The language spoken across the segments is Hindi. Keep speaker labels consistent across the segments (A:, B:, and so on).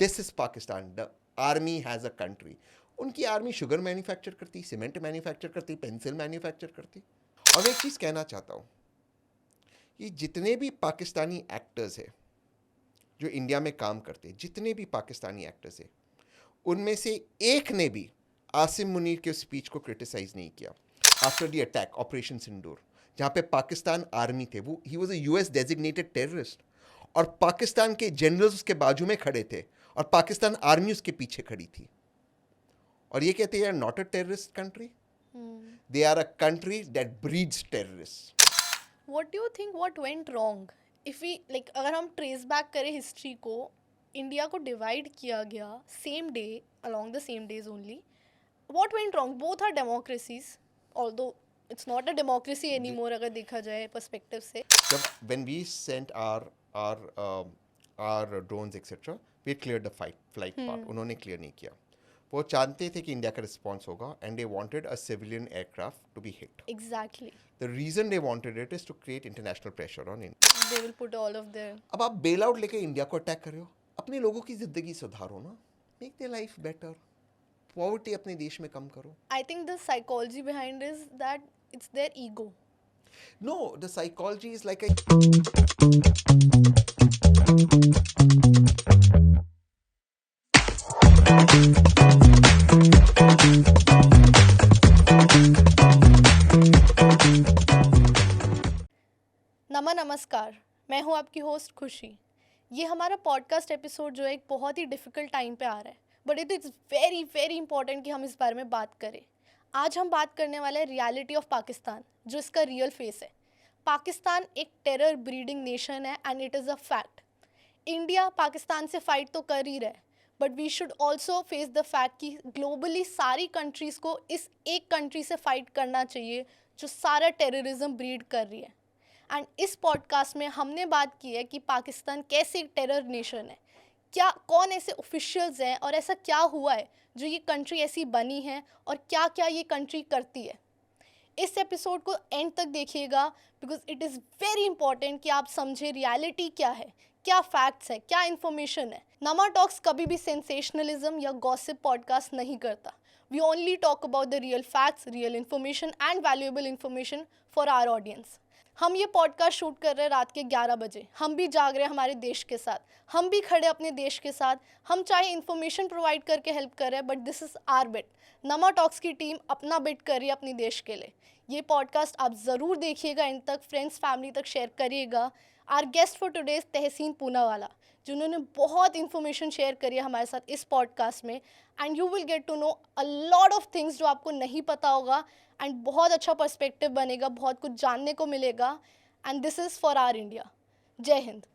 A: This is Pakistan, the army has a country. उनकी आर्मी शुगर मैन्युफैक्चर करती, सीमेंट मैन्युफैक्चर करती, पेंसिल मैन्युफैक्चर करती. और मैं एक चीज़ कहना चाहता हूँ, ये जितने भी पाकिस्तानी एक्टर्स हैं जो इंडिया में काम करते हैं, जितने भी पाकिस्तानी एक्टर्स हैं, उनमें से एक ने भी आसिम मुनीर के स्पीच को क्रिटिसाइज नहीं किया आफ्टर द अटैक ऑपरेशन सिंदूर, जहाँ पे पाकिस्तान आर्मी थे. वो he was a US designated terrorist, और पाकिस्तान के जनरल्स उसके बाजू में खड़े थे और पाकिस्तान आर्मी उसके पीछे खड़ी थी. और ये कहते हैं not a terrorist country, they are a country that breeds terrorist.
B: What do you think what went wrong? If we like अगर हम ट्रेस बैक करें हिस्ट्री को, इंडिया को डिवाइड किया गया same day along the same days only. What went wrong? Both are democracies, although it's not a democracy anymore अगर देखा जाए पर्सपेक्टिव से.
A: जब when we sent our drones etc, we cleared the flight part. उन्होंने क्लियर नहीं किया. वो जानते थे कि इंडिया का रिस्पॉन्स होगा, and they wanted a civilian aircraft to be hit.
B: Exactly.
A: The reason they wanted it is to create international pressure on India.
B: They will put all of their.
A: अब आप बेल आउट लेके इंडिया को अटैक कर रहे हो, अपने लोगों की जिंदगी सुधारो ना, make their life better, poverty अपने देश में कम करो.
B: I think the psychology behind is that it's their ego.
A: No, the psychology is like a
B: नमस्कार, मैं हूँ आपकी होस्ट खुशी. ये हमारा पॉडकास्ट एपिसोड जो है एक बहुत ही डिफ़िकल्ट टाइम पे आ रहा है, but it is very very important कि हम इस बारे में बात करें. आज हम बात करने वाले हैं रियलिटी ऑफ पाकिस्तान, जो इसका रियल फेस है. पाकिस्तान एक टेरर ब्रीडिंग नेशन है and it is a fact. India Pakistan से फाइट तो कर ही रहा है, but we should also face the fact कि ग्लोबली सारी कंट्रीज़ को इस एक कंट्री से फाइट करना चाहिए जो सारा टेररिज्म ब्रीड कर रही है. एंड इस पॉडकास्ट में हमने बात की है कि पाकिस्तान कैसे एक टेरर नेशन है, क्या कौन ऐसे ऑफिशियल्स हैं और ऐसा क्या हुआ है जो ये कंट्री ऐसी बनी है और क्या क्या ये कंट्री करती है. इस एपिसोड को एंड तक देखिएगा because it is very important कि आप समझे रियलिटी क्या है, क्या फैक्ट्स है, क्या इन्फॉर्मेशन है. नमा टॉक्स कभी भी सेंसेशनलिज्म या गॉसिप पॉडकास्ट नहीं करता. We only talk about the real facts, real information and valuable information for our audience. हम ये पॉडकास्ट शूट कर रहे हैं रात के 11 बजे. हम भी जाग रहे हैं हमारे देश के साथ, हम भी खड़े अपने देश के साथ. हम चाहे इन्फॉर्मेशन प्रोवाइड करके हेल्प कर रहे हैं, but this is our bit. Nama talks की टीम अपना बिट कर रही है अपने देश के लिए. ये पॉडकास्ट आप ज़रूर देखिएगा एंड तक, फ्रेंड्स फैमिली तक शेयर करिएगा. आर गेस्ट फॉर टुडेज तहसीन पूनावाला, जिन्होंने बहुत इन्फॉर्मेशन शेयर करी है हमारे साथ इस पॉडकास्ट में. And you will get to know a lot of things जो आपको नहीं पता होगा एंड बहुत अच्छा पर्सपेक्टिव बनेगा, बहुत कुछ जानने को मिलेगा. And this is for R India. जय हिंद.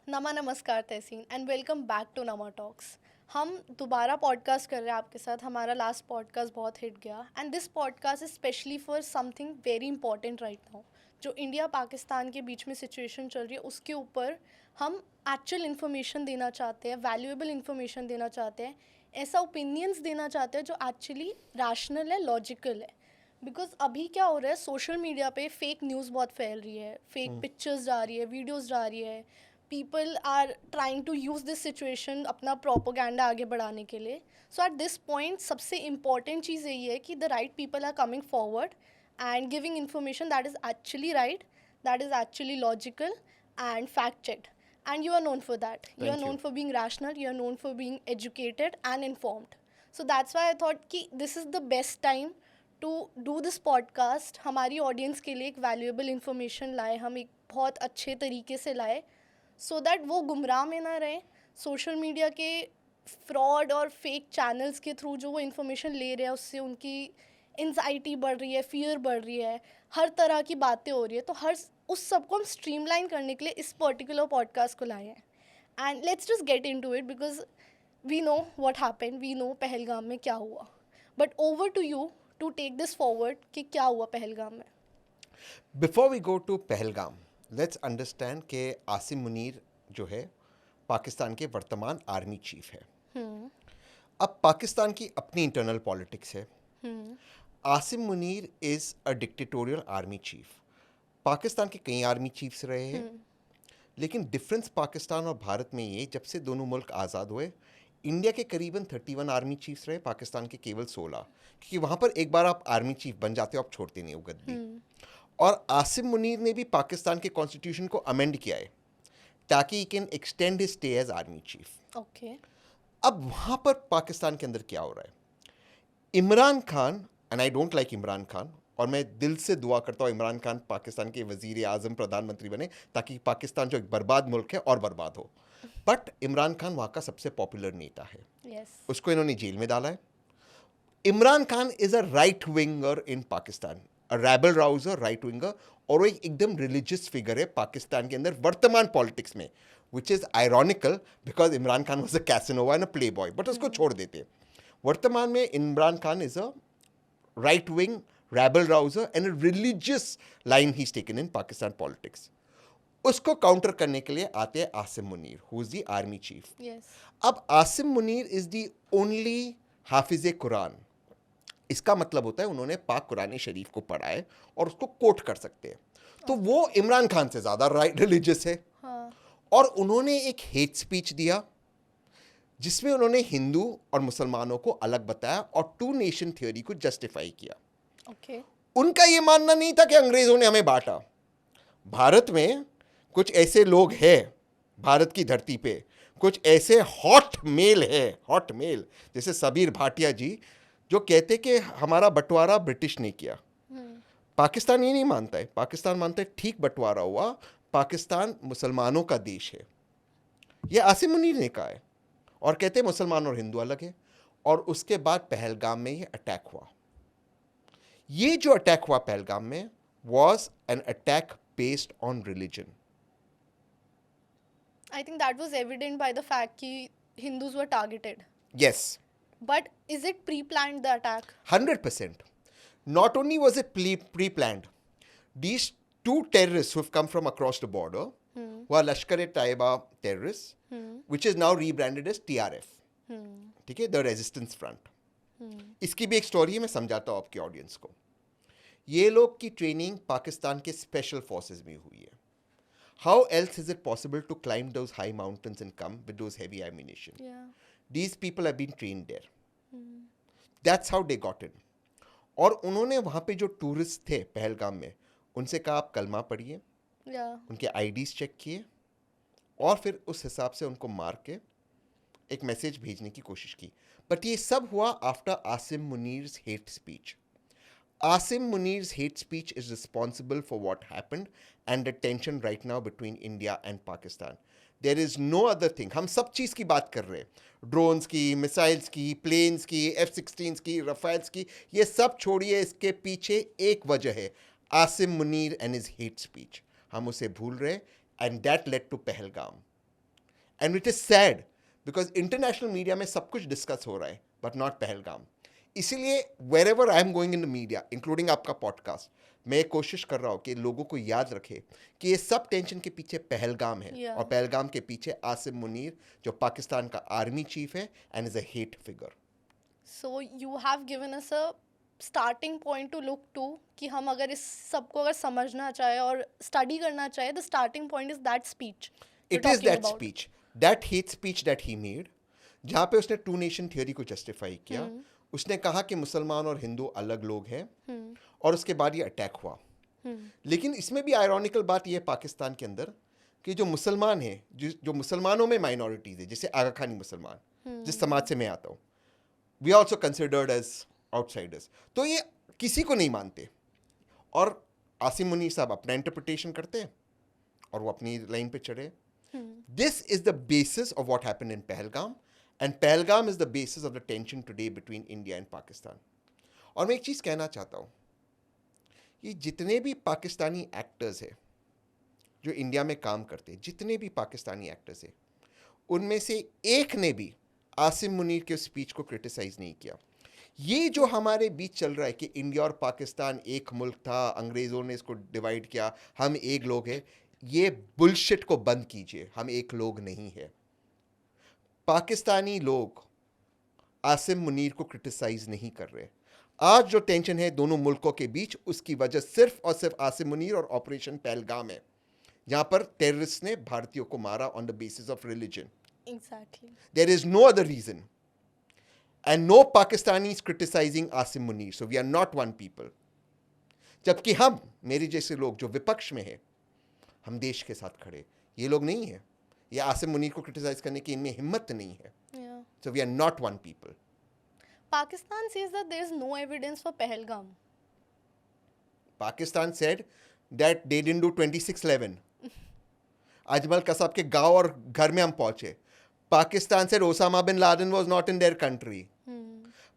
B: नमस्कार तहसीन एंड वेलकम बैक टू नमा टॉक्स. हम दोबारा पॉडकास्ट कर रहे हैं आपके साथ. हमारा लास्ट पॉडकास्ट बहुत हिट गया and this podcast is specially for something very important right now. जो इंडिया पाकिस्तान के बीच में सिचुएशन चल रही है उसके ऊपर हम एक्चुअल इन्फॉर्मेशन देना चाहते हैं, वैल्यूएबल इन्फॉर्मेशन देना चाहते हैं, ऐसा ओपिनियंस देना चाहते हैं जो एक्चुअली रैशनल है, लॉजिकल है. बिकॉज अभी क्या हो रहा है, सोशल मीडिया पे फेक न्यूज़ बहुत फैल रही है, फेक पिक्चर्स जा रही है, वीडियोस जा रही है. People are trying to use this situation अपना प्रोपोगेंडा आगे बढ़ाने के लिए. सो एट दिस पॉइंट सबसे इम्पॉर्टेंट चीज़ यही है कि the right people are coming forward and giving information that is actually right, that is actually logical and fact checked. And you are known for that. You are known for being rational, you are known for being educated and informed. So that's why I thought कि this is the best time to do this podcast. हमारी audience के लिए एक valuable information लाए, हम एक बहुत अच्छे तरीके से लाए so that वो गुमराह में ना रहे. social media के fraud और fake channels के through जो वो information ले रहे हैं उससे उनकी एंजाइटी बढ़ रही है, फियर बढ़ रही है, हर तरह की बातें हो रही है. तो हर उस सबको हम स्ट्रीमलाइन करने के लिए इस पर्टिकुलर पॉडकास्ट को लाए हैं. And let's just get into it because we know what happened, we know Pahalgam में क्या हुआ. But over to you to take this forward कि क्या हुआ पहलगाम में.
A: Before we go to Pahalgam, let's understand कि आसिम मुनीर जो है पाकिस्तान के वर्तमान आर्मी चीफ है. अब पाकिस्तान की अपनी इंटरनल पॉलिटिक्स है. Asim Munir is a dictatorial army chief. Pakistan के कई आर्मी चीफ्स रहे हैं, लेकिन डिफरेंस पाकिस्तान और भारत में ये, जब से दोनों मुल्क आज़ाद हुए, इंडिया के करीबन 31 आर्मी चीफ्स रहे, पाकिस्तान के केवल 16, क्योंकि वहाँ पर एक बार आप आर्मी चीफ बन जाते हो आप छोड़ते नहीं हो गद्दी। और आसिम मुनीर ने भी पाकिस्तान के कॉन्स्टिट्यूशन को अमेंड किया है ताकि he can extend his stay as army chief.
B: Okay.
A: अब वहाँ पर पाकिस्तान के अंदर क्या हो रहा है, Imran Khan, and I don't like Imran Khan, और मैं दिल से दुआ करता हूँ इमरान खान पाकिस्तान के वजीर आज़म प्रधानमंत्री बने ताकि पाकिस्तान जो एक बर्बाद मुल्क है और बर्बाद हो। बट इमरान खान वहाँ का सबसे पॉपुलर नेता है,
B: यस।
A: उसको इन्होंने जेल में डाला है। Imran Khan is a right winger in Pakistan, a rebel rouser, right winger, और वो एक एकदम रिलीजियस फिगर है पाकिस्तान के अंदर वर्तमान पॉलिटिक्स में, which is ironical because Imran Khan was a casanova and a play boy, but उसको छोड़ देते। वर्तमान में Imran Khan is a right wing rebel rouser and a religious line he is taken in Pakistan politics. उसको काउंटर करने के लिए आते हैं Asim Munir, who is the army chief.
B: Yes.
A: अब Asim Munir is the only Hafiz Quran. इसका मतलब होता है उन्होंने पाक कुरान शरीफ को पढ़ा है और उसको कोट कर सकते हैं, तो वो इमरान खान से ज़्यादा राइट रिलीजियस है।
B: हाँ।
A: और उन्होंने एक हेट स्पीच दिया जिसमें उन्होंने हिंदू और मुसलमानों को अलग बताया और टू नेशन थ्योरी को जस्टिफाई किया।
B: ओके।
A: उनका ये मानना नहीं था कि अंग्रेज़ों ने हमें बांटा। भारत में कुछ ऐसे लोग हैं, भारत की धरती पे कुछ ऐसे हॉट मेल है, हॉट मेल जैसे सबीर भाटिया जी, जो कहते कि हमारा बंटवारा ब्रिटिश ने किया। पाकिस्तान ये नहीं मानता है, पाकिस्तान मानता है ठीक बंटवारा हुआ, पाकिस्तान मुसलमानों का देश है। ये आसिम मुनीर ने कहा है और कहते हैं मुसलमान और हिंदू अलग है। और उसके बाद पहलगाम में ये अटैक हुआ। ये जो अटैक हुआ पहलगाम में was an attack based on religion.
B: I think that was evident by the fact कि Hindus were targeted.
A: Yes,
B: But is it pre-planned, the attack?
A: 100%. Not only was it pre-planned, these two terrorists who have come from across the border, who are Lashkar-e-Taiba terrorists, which is now rebranded as TRF, ठीक है, द रेजिस्टेंस फ्रंट। इसकी भी एक स्टोरी है, मैं समझाता हूँ आपकी ऑडियंस को। ये लोग की ट्रेनिंग पाकिस्तान के स्पेशल फोर्सेस में हुई है। How else is it possible to climb those high mountains and come with those heavy ammunition?
B: Yeah.
A: These people have been trained there. That's how they got in. और उन्होंने वहाँ पे जो टूरिस्ट थे पहलगाम में, उनसे कहा आप कलमा पढ़िए,
B: Yeah.
A: उनके आईडीज चेक किए और फिर उस हिसाब से उनको मार के एक मैसेज भेजने की कोशिश की। बट ये सब हुआ after Asim Munir's hate speech. Asim Munir's hate speech is responsible for what happened and the tension right now between India and Pakistan. There is no other thing. हम सब चीज़ की बात कर रहे हैं, ड्रोन्स की, मिसाइल्स की, प्लेन्स की, F-16s की, रफाइल्स की, ये सब छोड़िए, इसके पीछे एक वजह है, Asim Munir and his hate speech. हम उसे भूल रहे and that led to Pahalgam. And it is sad because international media में सब कुछ डिस्कस हो रहा है बट नॉट पहलगाम। इसीलिए wherever I am going in the media including आपका पॉडकास्ट, मैं कोशिश कर रहा हूँ कि लोगों को याद रखे कि ये सब टेंशन के पीछे पहलगाम है।
B: Yeah.
A: और पहलगाम के पीछे आसिम मुनीर जो पाकिस्तान का आर्मी चीफ है and is a hate figure.
B: So you have given us a starting point to look to कि हम अगर इस सबको अगर समझना चाहे और स्टडी करना चाहे, the starting point is that speech.
A: It is that speech, that hate speech that he made, जहाँ पे उसने टू नेशन थियोरी को जस्टिफाई किया। उसने कहा कि मुसलमान और हिंदू अलग लोग हैं और उसके बाद ये अटैक हुआ। लेकिन इसमें भी आयरॉनिकल बात ये है पाकिस्तान के अंदर कि जो मुसलमान हैं, जो मुसलमानों में माइनॉरिटीज़ है, जैसे आगा खानी मुसलमान जिस समाज से मैं आता हूँ, we are also considered as outsiders, तो ये किसी को नहीं मानते। और आसिम मुनीर साहब अपना इंटरप्रिटेशन करते हैं और वो अपनी लाइन पे चढ़े। This is the basis of what happened in Pahalgam and Pahalgam is the basis of the tension today between India and Pakistan. और मैं एक चीज़ कहना चाहता हूँ, ये जितने भी पाकिस्तानी एक्टर्स हैं जो इंडिया में काम करते हैं, जितने भी पाकिस्तानी एक्टर्स हैं, उनमें से एक ने भी आसिम मुनीर के स्पीच को क्रिटिसाइज नहीं किया। ये जो हमारे बीच चल रहा है कि इंडिया और पाकिस्तान एक मुल्क था, अंग्रेज़ों ने इसको डिवाइड किया, हम एक लोग हैं, ये बुलशिट को बंद कीजिए। हम एक लोग नहीं है। पाकिस्तानी लोग आसिम मुनीर को क्रिटिसाइज नहीं कर रहे। आज जो टेंशन है दोनों मुल्कों के बीच, उसकी वजह सिर्फ और सिर्फ आसिम मुनीर और ऑपरेशन पहलगाम है, जहाँ पर टेररिस्ट ने भारतीयों को मारा on the basis of religion.
B: Exactly.
A: There is no other reason. And no Pakistani is criticizing Asim Munir. So we are not one people. जबकि हम, मेरे जैसे लोग जो विपक्ष में है, हम देश के साथ खड़े, ये लोग नहीं है. ये आसिम मुनीर को क्रिटिसाइज करने की इनमें हिम्मत नहीं है.
B: Yeah.
A: So we are not one people.
B: Pakistan says that there is no evidence for Pahalgam.
A: Pakistan said that they didn't do 26/11. Ajmal Kasab के गांव और घर में हम पहुंचे. Pakistan said Osama bin Laden was not in their country.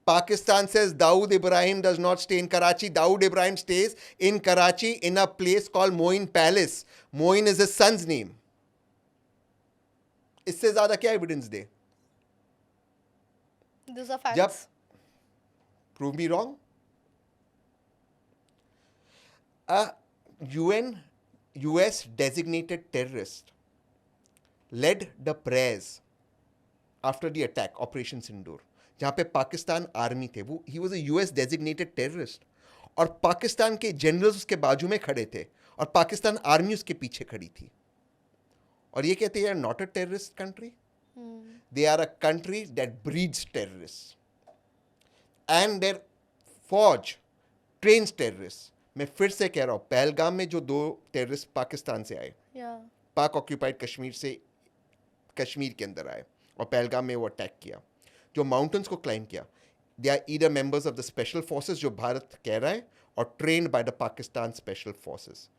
A: Pakistan says Dawood Ibrahim does not stay in Karachi. Dawood Ibrahim stays in Karachi in a place called Moin Palace. Moin is his son's name. इससे ज्यादा क्या evidence they?
B: These are facts.
A: जब prove me wrong. A US designated terrorist led the prayers after the attack, Operation Sindoor, जहाँ पे पाकिस्तान आर्मी थे. वो he was a US designated terrorist और पाकिस्तान के जनरल्स उसके बाजू में खड़े थे और पाकिस्तान आर्मी उसके पीछे खड़ी थी. और ये कहते हैं not a terrorist country. They are a country that breeds terrorist and their फौज ट्रेन्स टेररिस्ट. मैं फिर से कह रहा हूँ, पहलगाम में जो 2 टेररिस्ट पाकिस्तान से आए,
B: Yeah.
A: पाक ऑक्यूपाइड कश्मीर से कश्मीर के अंदर आए और पहलगाम में वो अटैक किया, जो माउंटेन्स को क्लाइम किया, they are either members of the special forces जो भारत कह रहा है और trained by the Pakistan special forces.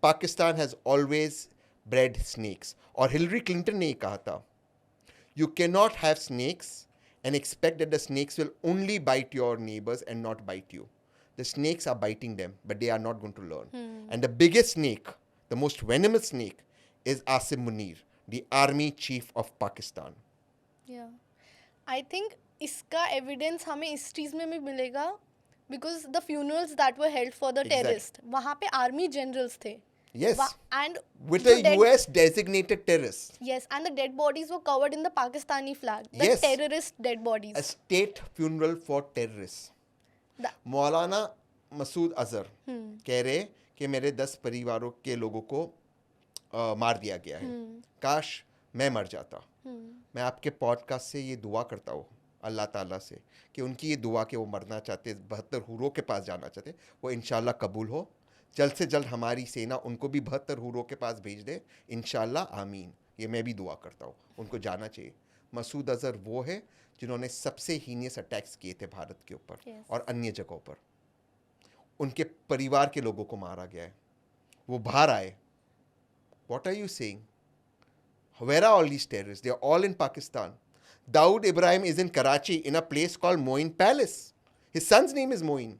A: Pakistan has always bred snakes. और हिलरी क्लिंटन ने कहा था, you can not have snakes and expect that the snakes will only bite your neighbors and not bite you. The snakes are biting them, but they are not going to learn. And the biggest snake, the most venomous snake, is Asim Munir, the army chief of Pakistan.
B: Yeah. I think इसका evidence हमें इस चीज़ में भी मिलेगा because the funerals that were held for the
A: Exactly.
B: terrorist, वहाँ पे army generals थे.
A: Yes,
B: And
A: with
B: जो
A: a
B: dead-
A: US designated terrorist,
B: Yes, and the dead bodies were covered in the Pakistani flag. The
A: Yes.
B: terrorist dead bodies.
A: a state funeral for terrorists.
B: The-
A: मौलाना मसूद अजहर कह रहे कि मेरे 10 परिवारों के लोगों को मार दिया गया है. काश मैं मर जाता. मैं आपके पॉडकास्ट से ये दुआ करता हूँ अल्लाह ताला से कि उनकी ये दुआ कि वो मरना चाहते, 72 हुरों के पास जाना चाहते, वो इंशाल्लाह कबूल हो. जल्द से जल्द हमारी सेना उनको भी 72 हुरों के पास भेज दे, इंशाल्लाह आमीन. ये मैं भी दुआ करता हूँ, उनको जाना चाहिए. मसूद अजहर वो है जिन्होंने सबसे हीनियस अटैक्स किए थे भारत के ऊपर
B: Yes.
A: और अन्य जगहों पर. उनके परिवार के लोगों को मारा गया है. वो बाहर आए. What are you saying? Where are all these terrorists? They are all in Pakistan. Dawood Ibrahim is in Karachi in a place called Moin Palace. His son's name is Moin.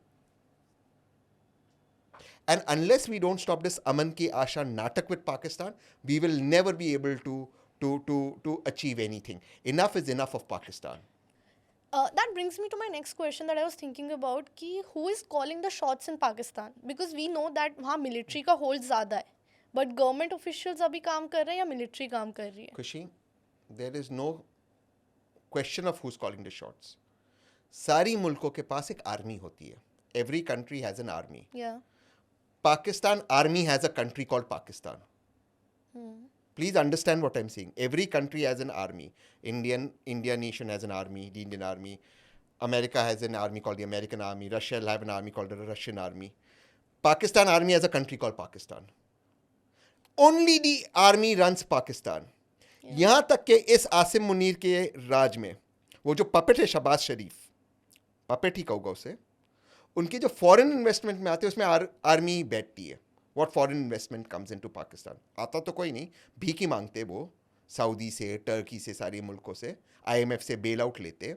A: And unless we don't stop this Aman Ki Asha Natak with Pakistan, we will never be able to achieve anything. Enough is enough of Pakistan.
B: That brings me to my next question that I was thinking about कि who is calling the shots in Pakistan? Because we know that वहाँ military का hold ज़्यादा है, but government officials अभी काम कर रहे हैं या military काम कर रही है?
A: Kushi, there is no question of who's calling the shots. सारी मुल्कों के पास एक आर्मी होती है. Every country has an army.
B: Yeah.
A: Pakistan army has a country called Pakistan. Please understand what I'm saying. Every country has an army. India nation has an army, the Indian army. America has an army called the American army. Russia will have an army called the Russian army. Pakistan army has a country called Pakistan. Only the army runs Pakistan. यहाँ तक कि इस आसिम मुनीर के राज में वो जो पपेट है शहबाज शरीफ, पपेट ही कहूँगा उसे, उनके जो फॉरेन इन्वेस्टमेंट में आते हैं उसमें आर्मी बैठती है. What foreign investment comes into Pakistan? आता तो कोई नहीं, भीख ही मांगते वो सऊदी से, टर्की से, सारे मुल्कों से, IMF से बेल आउट लेते.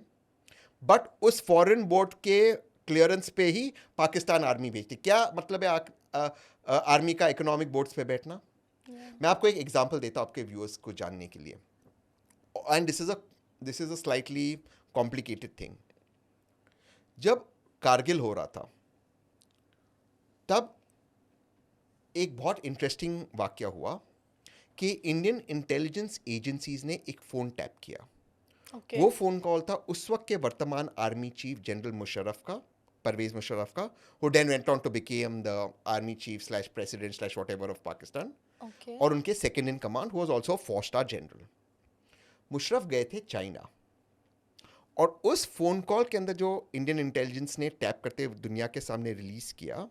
A: बट उस फॉरेन बोर्ड के क्लियरेंस पे ही पाकिस्तान आर्मी भेजती. क्या मतलब है आर्मी का इकोनॉमिक बोर्ड्स पे बैठना? मैं आपको एक एग्जांपल देता हूँ आपके व्यूअर्स को जानने के लिए. And this is a slightly complicated thing. जब कारगिल हो रहा था तब एक बहुत इंटरेस्टिंग वाकया हुआ कि इंडियन इंटेलिजेंस एजेंसीज ने एक फ़ोन टैप किया.
B: Okay.
A: वो फ़ोन कॉल था उस वक्त के वर्तमान आर्मी चीफ जनरल मुशर्रफ का, परवेज मुशर्रफ का, who then went on to become the army chief / president / whatever of Pakistan.
B: Okay.
A: और उनके second in command who was also a 4-star general. Musharraf गए थे चाइना, और उस फ़ोन कॉल के अंदर जो इंडियन इंटेलिजेंस ने टैप करते हुए दुनिया के सामने रिलीज़ किया,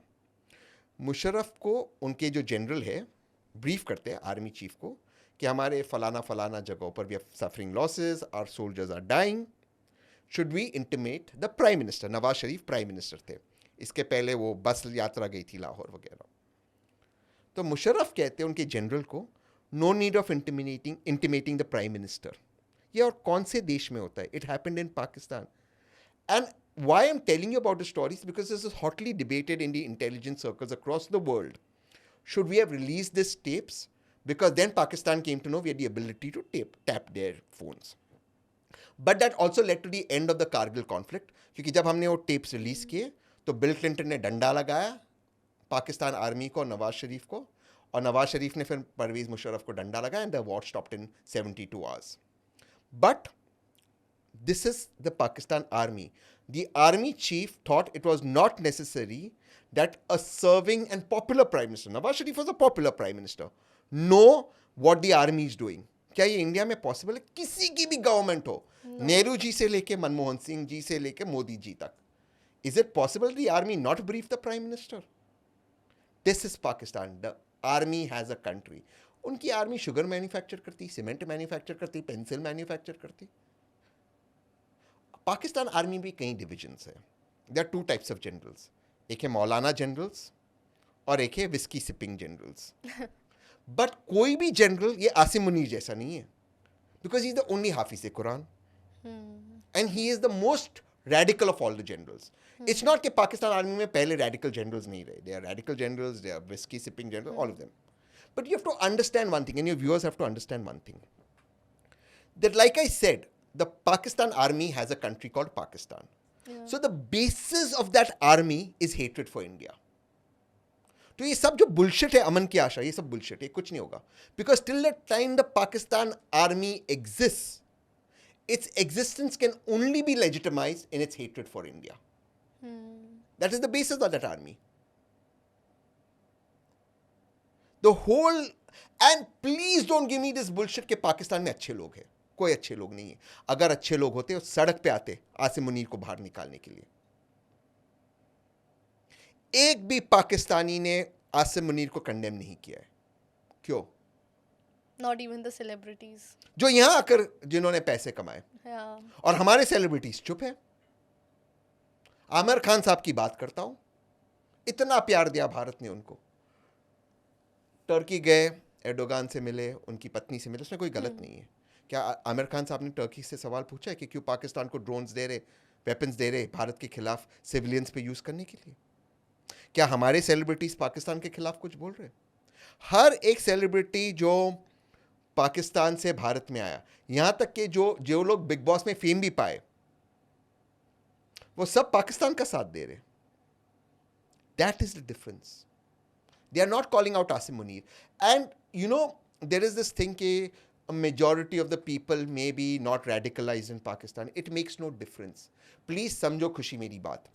A: मुशर्रफ को उनके जो जनरल है ब्रीफ करते हैं आर्मी चीफ को कि हमारे फलाना फलाना जगहों पर we are suffering losses, our soldiers are dying, should we intimate the prime minister. Nawaz Sharif prime minister थे, इसके पहले वो बस यात्रा गई थी लाहौर वगैरह। तो मुशर्रफ कहते हैं उनके जनरल को, no need of intimating the prime minister. ये और कौन से देश में होता है? It happened in Pakistan. And why I'm telling you about the story is because this is hotly debated in the intelligence circles across the world. Should we have released these tapes? Because then Pakistan came to know we had the ability to tap their phones. But that also led to the end of the Kargil conflict. क्योंकि जब हमने वो टेप्स रिलीज किए तो बिल क्लिंटन ने डंडा लगाया पाकिस्तान आर्मी को, नवाज शरीफ को, और नवाज शरीफ ने फिर परवेज मुशर्रफ को डंडा लगाया, and the war stopped in 72 hours. But this is the Pakistan army. The army chief thought it was not necessary that a serving and popular prime minister, Nawaz Sharif was a popular prime minister, know what the army is doing. क्या ये इंडिया में पॉसिबल है? किसी की भी गवर्नमेंट हो, नेहरू जी से लेके मनमोहन सिंह जी से लेके मोदी जी तक, is it possible the army not brief the prime minister? This is Pakistan. The army has a country. उनकी आर्मी शुगर मैन्युफैक्चर करती, सीमेंट मैन्युफैक्चर करती, पेंसिल मैन्युफैक्चर करती. पाकिस्तान आर्मी में कई डिविजन्स हैं. There are two types of generals. एक है मौलाना जनरल्स और एक है विस्की सिपिंग जनरल्स. बट कोई भी जनरल ये आसिम मुनीर जैसा नहीं है, because he is the only Hafiz Quran, and he is the most radical of all the generals. It's not कि पाकिस्तान आर्मी में पहले रेडिकल जनरल्स नहीं रहे. They are radical generals, they are whisky sipping general, all of them. But you have to understand one thing, and your viewers have to understand one thing. That, like I said, the Pakistan army has a country called Pakistan.
B: Yeah.
A: So the basis of that army is hatred for India. तो ये सब जो बुलशिट है, अमन की आशा, ये सब बुलशिट है, कुछ नहीं होगा. Because till the time the Pakistan army exists, its existence can only be legitimized in its hatred for India. That is the basis of that army. The whole, and please don't give me this bullshit कि पाकिस्तान में अच्छे लोग हैं. कोई अच्छे लोग नहीं है. अगर अच्छे लोग होते तो सड़क पे आते आसिम मुनीर को बाहर निकालने के लिए. एक भी पाकिस्तानी ने आसिम मुनीर को कंडेम नहीं किया है. क्यों?
B: Not even the celebrities.
A: जो यहां आकर जिन्होंने पैसे कमाए.
B: Yeah.
A: और हमारे सेलिब्रिटीज चुप है. आमिर खान साहब की बात करता हूं, इतना प्यार दिया भारत ने उनको. टर्की गए, एर्डोगान से मिले, उनकी पत्नी से मिले, उसमें कोई गलत नहीं है. क्या आमिर खान साहब ने टर्की से सवाल पूछा है कि क्यों पाकिस्तान को ड्रोन्स दे रहे, वेपन्स दे रहे भारत के खिलाफ सिविलियंस पे यूज करने के लिए? क्या हमारे सेलिब्रिटीज पाकिस्तान के खिलाफ कुछ बोल रहे? हर एक सेलिब्रिटी जो पाकिस्तान से भारत में आया, यहां तक कि जो लोग बिग बॉस में फेम भी पाए, वो सब पाकिस्तान का साथ दे रहे. That is the difference. They are not calling out Asim Munir. And, you know, there is this thing that a majority of the people may be not radicalized in Pakistan. It makes no difference. Please samjho khushi meri baat.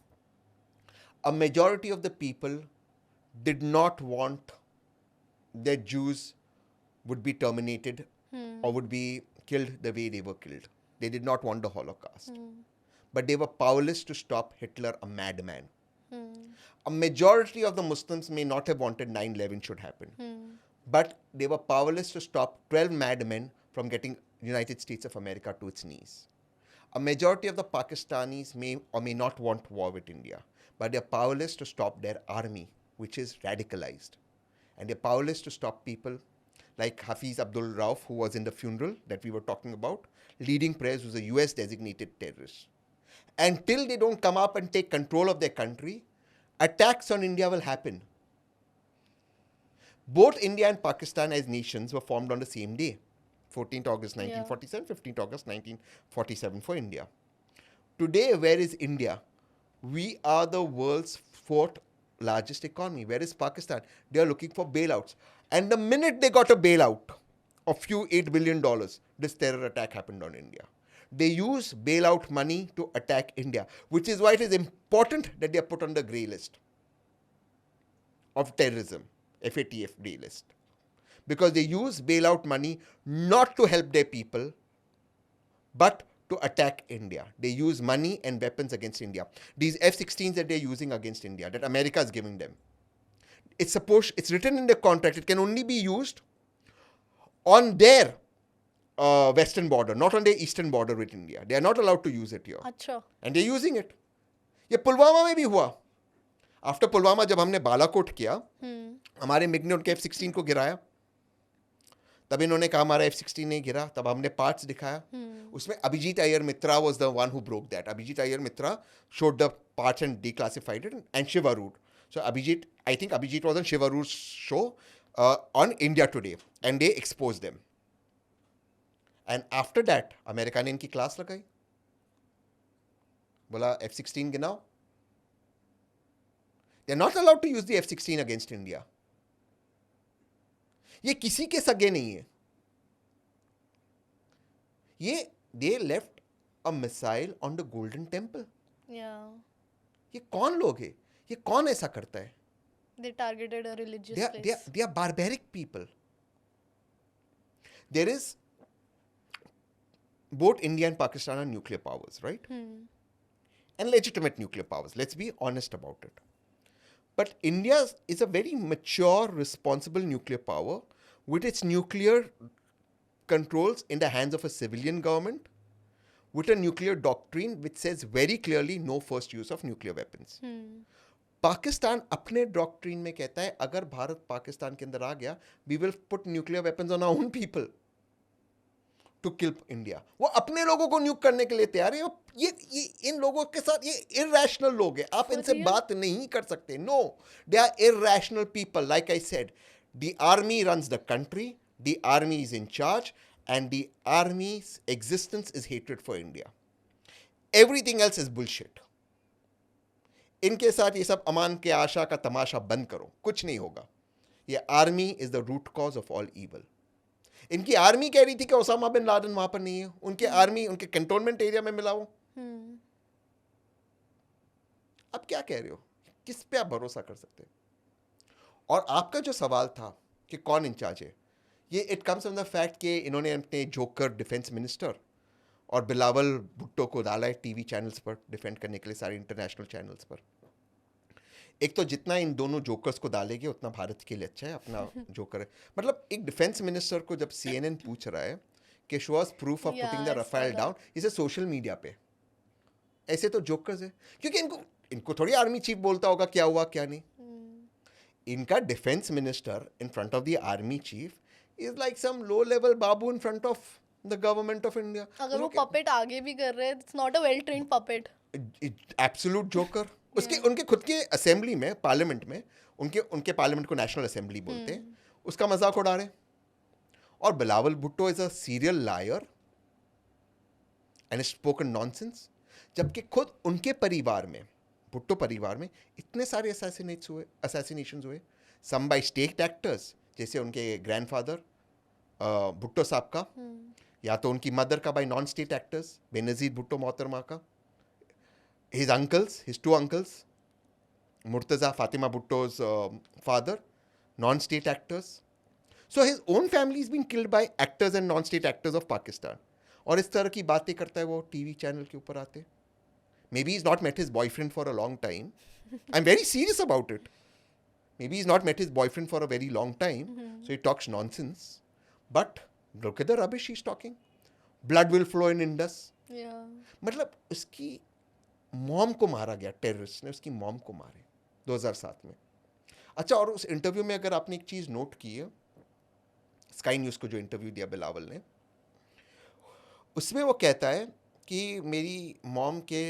A: A majority of the people did not want that Jews would be terminated or would be killed the way they were killed. They did not want the Holocaust. But they were powerless to stop Hitler, a madman. A majority of the Muslims may not have wanted 9/11 should happen. But they were powerless to stop 12 madmen from getting United States of America to its knees. A majority of the Pakistanis may or may not want war with India, but they are powerless to stop their army, which is radicalized. And they are powerless to stop people like Hafiz Abdul Rauf, who was in the funeral that we were talking about, leading prayers, who's a US designated terrorist. Until they don't come up and take control of their country, attacks on India will happen. Both India and Pakistan as nations were formed on the same day, 14th August 1947, 15th August 1947 for India. Today, where is India? We are the world's fourth largest economy. Where is Pakistan? They are looking for bailouts. And the minute they got a bailout of few $8 billion, this terror attack happened on India. They use bailout money to attack India, which is why it is important that they are put on the grey list of terrorism, FATF grey list. Because they use bailout money not to help their people, but to attack India. They use money and weapons against India. These F-16s that they're using against India, that America is giving them, it's written in the contract, it can only be used on their western border, not on their eastern border with India. They are not allowed to use it here.
B: अच्छा.
A: And they're using it. ये पुलवामा में भी हुआ. आफ्टर पुलवामा जब हमने बालाकोट किया, हमारे मिग ने उनके F-16 को गिराया, तब इन्होंने कहा हमारा F-16 नहीं गिरा, तब हमने पार्ट्स दिखाया. उसमें Abhijit Iyer Mitra was the one who broke that. Abhijit Iyer Mitra showed the parts and declassified it, and Shiv Arur. So I think Abhijit was on Shiv Arur's show on India Today, and they exposed them. And after that, America ने इनकी क्लास लगाई, बोला F-16 गिनाओ. They're not allowed to use the F-16 against India. ये किसी के सगे नहीं है. ये they left a missile on the Golden Temple.
B: Yeah.
A: ये कौन लोग हैं? ये कौन ऐसा करता है?
B: They targeted a religious place.
A: They are barbaric people. There is, both India and Pakistan are nuclear powers, right? And legitimate nuclear powers. Let's be honest about it. But India is a very mature, responsible nuclear power with its nuclear controls in the hands of a civilian government, with a nuclear doctrine which says very clearly no first use of nuclear weapons. Pakistan अपने डॉक्ट्रिन में कहता है अगर भारत पाकिस्तान के अंदर आ गया, we will put nuclear weapons on our own people to kill India. वो अपने लोगों को न्यूक करने के लिए तैयार है. ये इन लोगों के साथ ये इरैशनल लोग हैं, आप इनसे बात नहीं कर सकते. No, they are irrational people. Like I said, the army runs the country, the army is in charge, and the army's existence is hatred for India. Everything else is bullshit. इनके साथ ये सब अमान के आशा का तमाशा बंद करो, कुछ नहीं होगा. ये army is the root cause of all evil. इनकी आर्मी कह रही थी कि ओसामा बिन लादेन वहां पर नहीं है. उनके आर्मी उनके कंटोनमेंट एरिया में मिला हो. अब क्या कह रहे हो? किस पे आप भरोसा कर सकते हैं? और आपका जो सवाल था कि कौन इंचार्ज है, ये it comes from the fact कि इन्होंने अपने जोकर डिफेंस मिनिस्टर और बिलावल भुट्टो को डाला है टीवी चैनल्स पर डिफेंड करने के लिए, सारे इंटरनेशनल चैनल्स पर. एक तो जितना इन दोनों जोकर्स को डालेंगे उतना भारत के लिए अच्छा है. अपना जोकर है, मतलब एक डिफेंस मिनिस्टर को जब CNN पूछ रहा है कि show us proof of putting the Rafale down, इसे सोशल मीडिया पे, ऐसे तो जोकर्स है. क्योंकि इनको थोड़ी आर्मी चीफ बोलता होगा क्या हुआ क्या नहीं. इनका defence minister in front of the army chief is like some low level babu in front of the government of India.
B: अगर वो पपेट आगे भी कर रहे हैं, it's not a well trained puppet.
A: Absolute joker. उसके उनके खुद के असेंबली में, पार्लियामेंट में, उनके पार्लियामेंट को नेशनल असेंबली बोलते हैं, उसका मजाक उड़ा रहे. और Bilawal Bhutto is a serial lawyer and spoken nonsense. जबकि खुद उनके परिवार में, भुट्टो परिवार में इतने सारे असैसिनेशंस हुए, सम बाय स्टेट एक्टर्स, जैसे उनके ग्रैंडफादर भुट्टो साहब का, या तो उनकी मदर का bye non state actors, Benazir Bhutto मोहतरमा का, his two uncles, Murtaza Fatima Bhutto's father, non-state actors. So his own family is being killed by actors and non-state actors of Pakistan. और इस तरह की बातें करता है वो टीवी चैनल के ऊपर आते. Maybe he's not met his boyfriend for a long time. I'm very serious about it. Maybe he's not met his boyfriend for a very long time, so he talks nonsense. But look at the rubbish he's talking. Blood will flow in Indus.
B: Yeah.
A: मतलब उसकी मॉम को मारा गया, टेररिस्ट ने उसकी मॉम को मारे 2007 में. अच्छा, और उस इंटरव्यू में अगर आपने एक चीज़ नोट की है, स्काई न्यूज़ को जो इंटरव्यू दिया बिलावल ने, उसमें वो कहता है कि मेरी मॉम के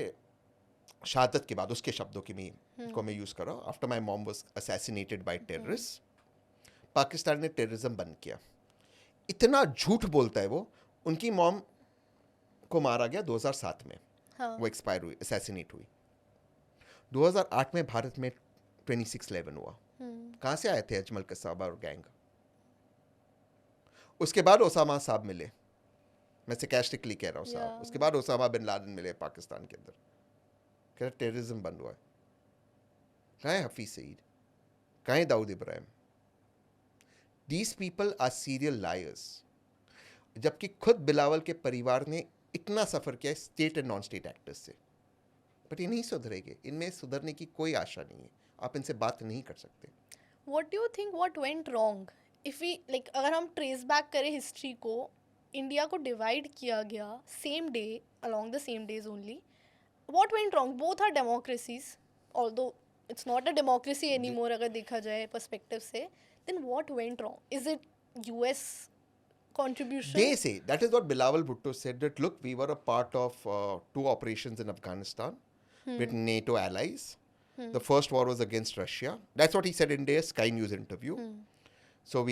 A: शहादत के बाद, उसके शब्दों की मैं यूज़ कर रहा हूँ, after my mom was assassinated by terrorist, Pakistan ने टेररिज्म बंद किया. इतना झूठ बोलता है वो. उनकी मॉम को मारा गया 2007 में. वो एक्सपायर हुई, असैसिनेट हुई. 2008 में भारत में 26/11 हुआ. कहाँ से आए थे अजमल कसाबा और गैंग? उसके बाद ओसामा साहब मिले, मैं सरकास्टिकली कह रहा हूँ साहब. उसके बाद ओसामा बिन लादेन मिले पाकिस्तान के अंदर, कह रहा टेररिज्म बंद हुआ है. कहाँ है हफीज सईद? कहाँ है Dawood Ibrahim? These people are serial liars. जबकि खुद बिलावल के परिवार ने इतना सफ़र किया है state and non state actors से, बट ये नहीं सुधरेंगे, इनमें सुधरने की कोई आशा नहीं है, आप इनसे बात नहीं कर सकते.
B: What do you think what went wrong? If we like अगर हम ट्रेस बैक करें हिस्ट्री को, इंडिया को डिवाइड किया गया same day, along the same days only. What went wrong? Both are democracies, although it's not a democracy anymore अगर देखा जाए पर्सपेक्टिव से. Then what went wrong? Is it US contribution?
A: They say, that is what Bilawal Bhutto said, that look, we were a part of 2 operations in Afghanistan with NATO allies. The first war was against Russia. That's what he said in their Sky News interview. So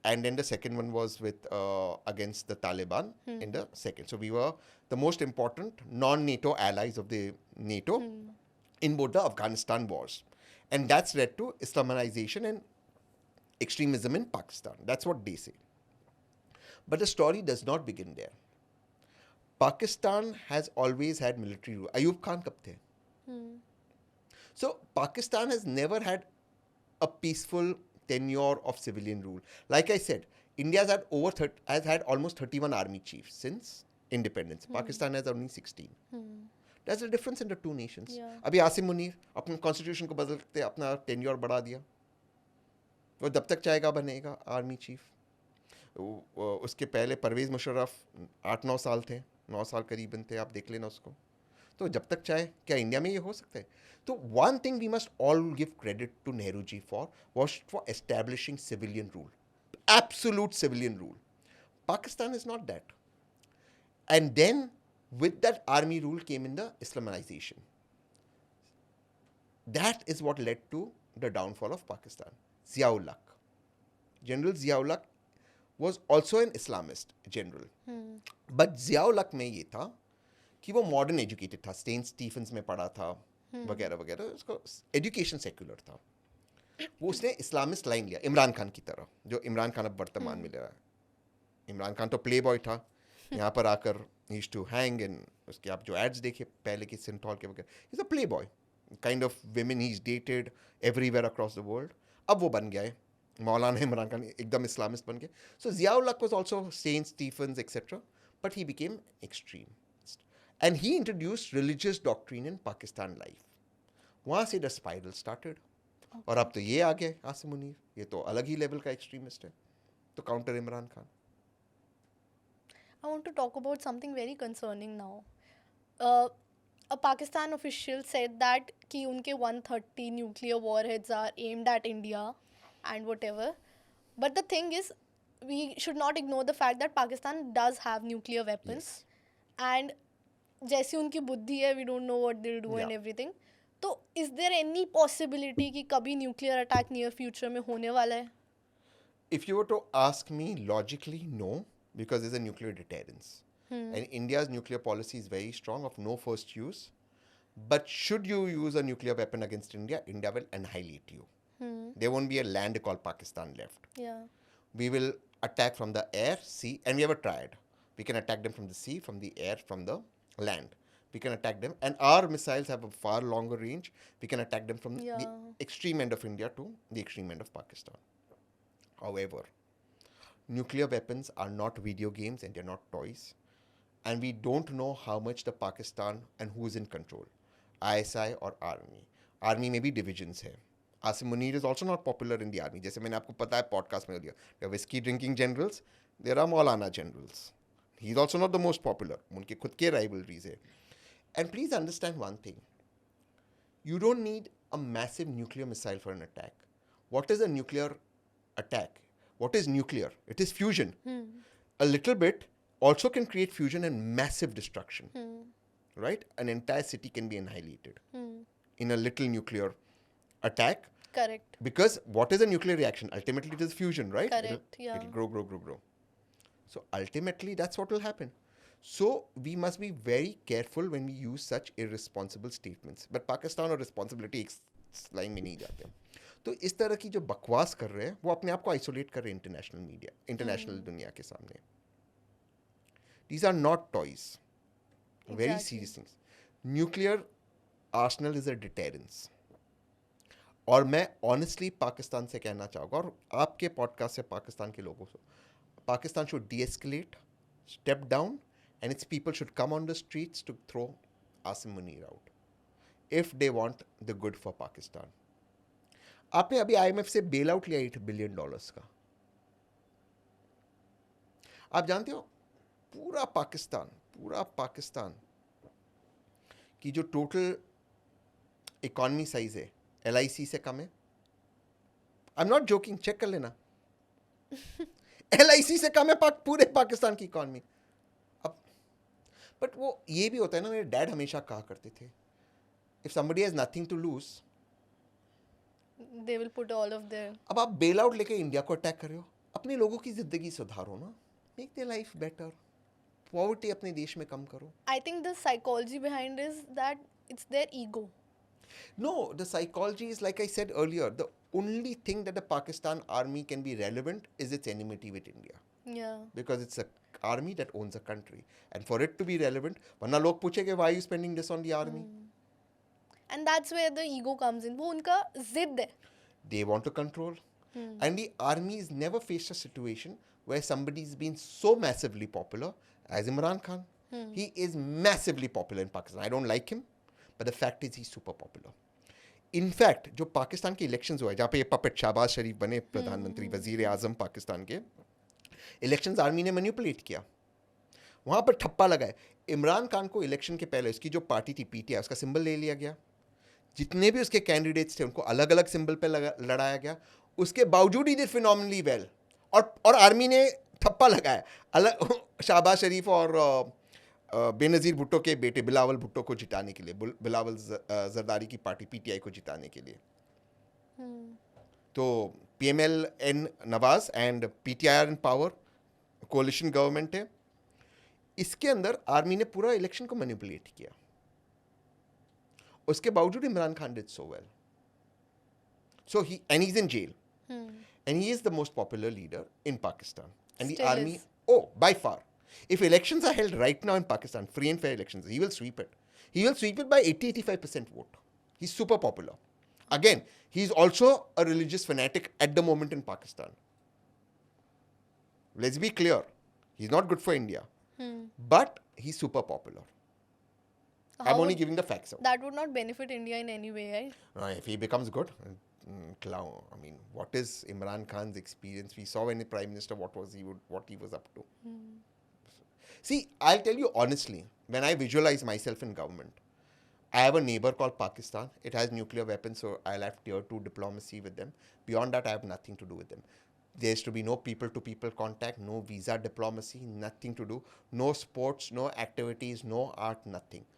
A: and then the second one was with against the Taliban in the second. So we were the most important non-NATO allies of the NATO in both the Afghanistan wars. And that's led to Islamization and extremism in Pakistan. That's what they say. But the story does not begin there. Pakistan has always had military rule. Ayub Khan kab the? So Pakistan has never had a peaceful tenure of civilian rule. Like I said, India has had almost 31 army chiefs since independence. Pakistan has only 16. That's the difference in the two nations.
B: Yeah.
A: अभी आसिम मुनीर अपने कॉन्स्टिट्यूशन को बदलते अपना टेन्योर बढ़ा दिया. वो जब तक चाहेगा बनेगा आर्मी चीफ. उसके पहले परवेज़ मुशर्रफ 8-9 साल थे, 9 साल करीबन थे, आप देख लेना उसको. तो जब तक चाहे, क्या इंडिया में ये हो सकता है? तो one thing we must all give credit to Nehru ji for establishing civilian rule, absolute civilian rule. Pakistan is not that. And then with that army rule came in the Islamization. That is what led to the downfall of Pakistan. Zia-ul-Haq. General Zia-ul-Haq was also an Islamist general. But Zia-ul-Haq में ये था कि वो मॉडर्न एजुकेटेड था, सेंट स्टीफेंस में पढ़ा था वगैरह वगैरह, उसको एजुकेशन सेक्युलर था. वो उसने इस्लामिस्ट लाइन लिया इमरान खान की तरह, जो इमरान खान अब वर्तमान में ले रहा है. इमरान खान तो प्ले बॉय था, यहाँ पर आकर he used to hang, and उसके आप जो एड्स देखे पहले के सिंथॉल के वगैरह, he's a playboy, kind of women he's dated everywhere across the world. अब वो बन गया है मौलाना इमरान खान, एकदम इस्लामिस्ट बन गया. So Zia-ul-Haq was also Saint Stephens etc. But he became extremist. And he introduced religious doctrine in Pakistan life. वहाँ से the spiral started. और अब तो ये आ गए आसिम मुनीर, ये तो अलग ही लेवल का एक्सट्रीमिस्ट है, तो counter Imran Khan.
B: I want to talk about something very concerning now. A Pakistan official said that कि उनके 130 nuclear warheads are aimed at India and whatever. But the thing is, we should not ignore the fact that Pakistan does have nuclear weapons. And जैसी उनकी बुद्धि है, we don't know what they'll do and everything. तो is there any possibility कि कभी nuclear attack near future में होने वाला है?
A: If you were to ask me logically, no. Because there's a nuclear deterrence. And India's nuclear policy is very strong of no first use. But should you use a nuclear weapon against India, India will annihilate you. There won't be a land called Pakistan left.
B: Yeah.
A: We will attack from the air, sea, and we ever tried. We can attack them from the sea, from the air, from the land. We can attack them. And our missiles have a far longer range. We can attack them from the extreme end of India to the extreme end of Pakistan. However, nuclear weapons are not video games and they're not toys. And we don't know how much the Pakistan and who is in control, ISI or army. Army में भी divisions है. Asim Munir is also not popular in the army. जैसे मैंने आपको पता है podcast में दिया. There are whiskey drinking generals. There are Maulana generals. He's also not the most popular. उनके खुद के rivalries है. And please understand one thing. You don't need a massive nuclear missile for an attack. What is a nuclear attack? What is nuclear? It is fusion. A little bit also can create fusion and massive destruction. Right? An entire city can be annihilated in a little nuclear attack.
B: Correct.
A: Because what is a nuclear reaction? Ultimately, it is fusion, right?
B: Correct,
A: It'll grow. So ultimately, that's what will happen. So we must be very careful when we use such irresponsible statements. But Pakistan और responsibility एक line में नहीं जाते. तो इस तरह की जो बकवास कर रहे हैं वो अपने आप को आइसोलेट कर रहे हैं इंटरनेशनल मीडिया, इंटरनेशनल दुनिया के सामने. These are not toys. Very serious things. Nuclear arsenal is a deterrence. और मैं ऑनेस्टली पाकिस्तान से कहना चाहूँगा, और आपके पॉडकास्ट से पाकिस्तान के लोगों से, Pakistan should de-escalate, step down and its people should come on the streets to throw Asim Munir out if they want the good for Pakistan. आपने अभी IMF से बेल आउट लिया $8 बिलियन का. आप जानते हो पूरा पाकिस्तान की जो टोटल इकॉनमी साइज है LIC से कम है. I am not joking, check कर लेना. LIC से कम है पूरे पाकिस्तान की इकॉनमी. अब बट वो ये भी होता है ना, मेरे डैड हमेशा कहा करते थे, if somebody has nothing to lose
B: they will put all of their
A: अब आप बेल आउट लेके इंडिया को अटैक कर रहे हो. अपने लोगों की जिंदगी सुधारो ना, make their life better. Poverty अपने देश में कम करो.
B: I think the psychology behind is that it's their ego.
A: No, the psychology is like I said earlier, the only thing that the Pakistan army can be relevant is its enmity with India,
B: Yeah.
A: because it's a army that owns a country, and for it to be relevant, वरना लोग पूछेंगे why are you spending this on the army?
B: And that's where the ego comes in. वो उनका जिद है.
A: They want to control. And the army's never faced a situation where somebody's been so massively popular as Imran Khan. He is massively popular in Pakistan. I don't like him, but the fact is he's super popular. In fact, जो पाकिस्तान के इलेक्शंस हुए जहाँ पे ये पपेट शहबाज शरीफ बने प्रधानमंत्री वजीर आजम पाकिस्तान के, इलेक्शंस आर्मी ने मैनिपुलेट किया. वहाँ पर ठप्पा लगाए. इमरान खान को इलेक्शन के पहले उसकी जो पार्टी थी PTI, उसका सिंबल ले लिया गया. जितने भी उसके कैंडिडेट्स थे उनको अलग अलग सिंबल पे लड़ाया गया. उसके बावजूद ही डिड फिनोमिनली वेल, और आर्मी ने ठप्पा लगाया अलग शहबाज शरीफ और बेनज़ीर भुट्टो के बेटे बिलावल भुट्टो को जिताने के लिए, बिलावल जरदारी की पार्टी PTI को जिताने के लिए. तो PMLN Nawaz and PTI are in power, coalition government है. इसके अंदर आर्मी ने पूरा इलेक्शन को मैनिपुलेट किया. उसके बावजूद Imran Khan did so well. So he is in jail, and he is the most popular leader in Pakistan. And the
B: Still
A: army,
B: is.
A: by far, if elections are held right now in Pakistan, free and fair elections, he will sweep it. He will sweep it by 80-85% vote. He's super popular. Again, he's also a religious fanatic at the moment in Pakistan. Let's be clear, he's not good for India, but he's super popular. I'm
B: How
A: only
B: would-
A: giving the facts out.
B: That would not benefit India in any way, right?
A: If he becomes good, clown. I mean, what is Imran Khan's experience? We saw when the Prime Minister what he was up to. See, I'll tell you honestly, when I visualize myself in government, I have a neighbor called Pakistan. It has nuclear weapons, so I'll have tier 2 diplomacy with them. Beyond that, I have nothing to do with them. There's to be no people-to-people contact, no visa diplomacy, nothing to do, no sports, no activities, no art, nothing.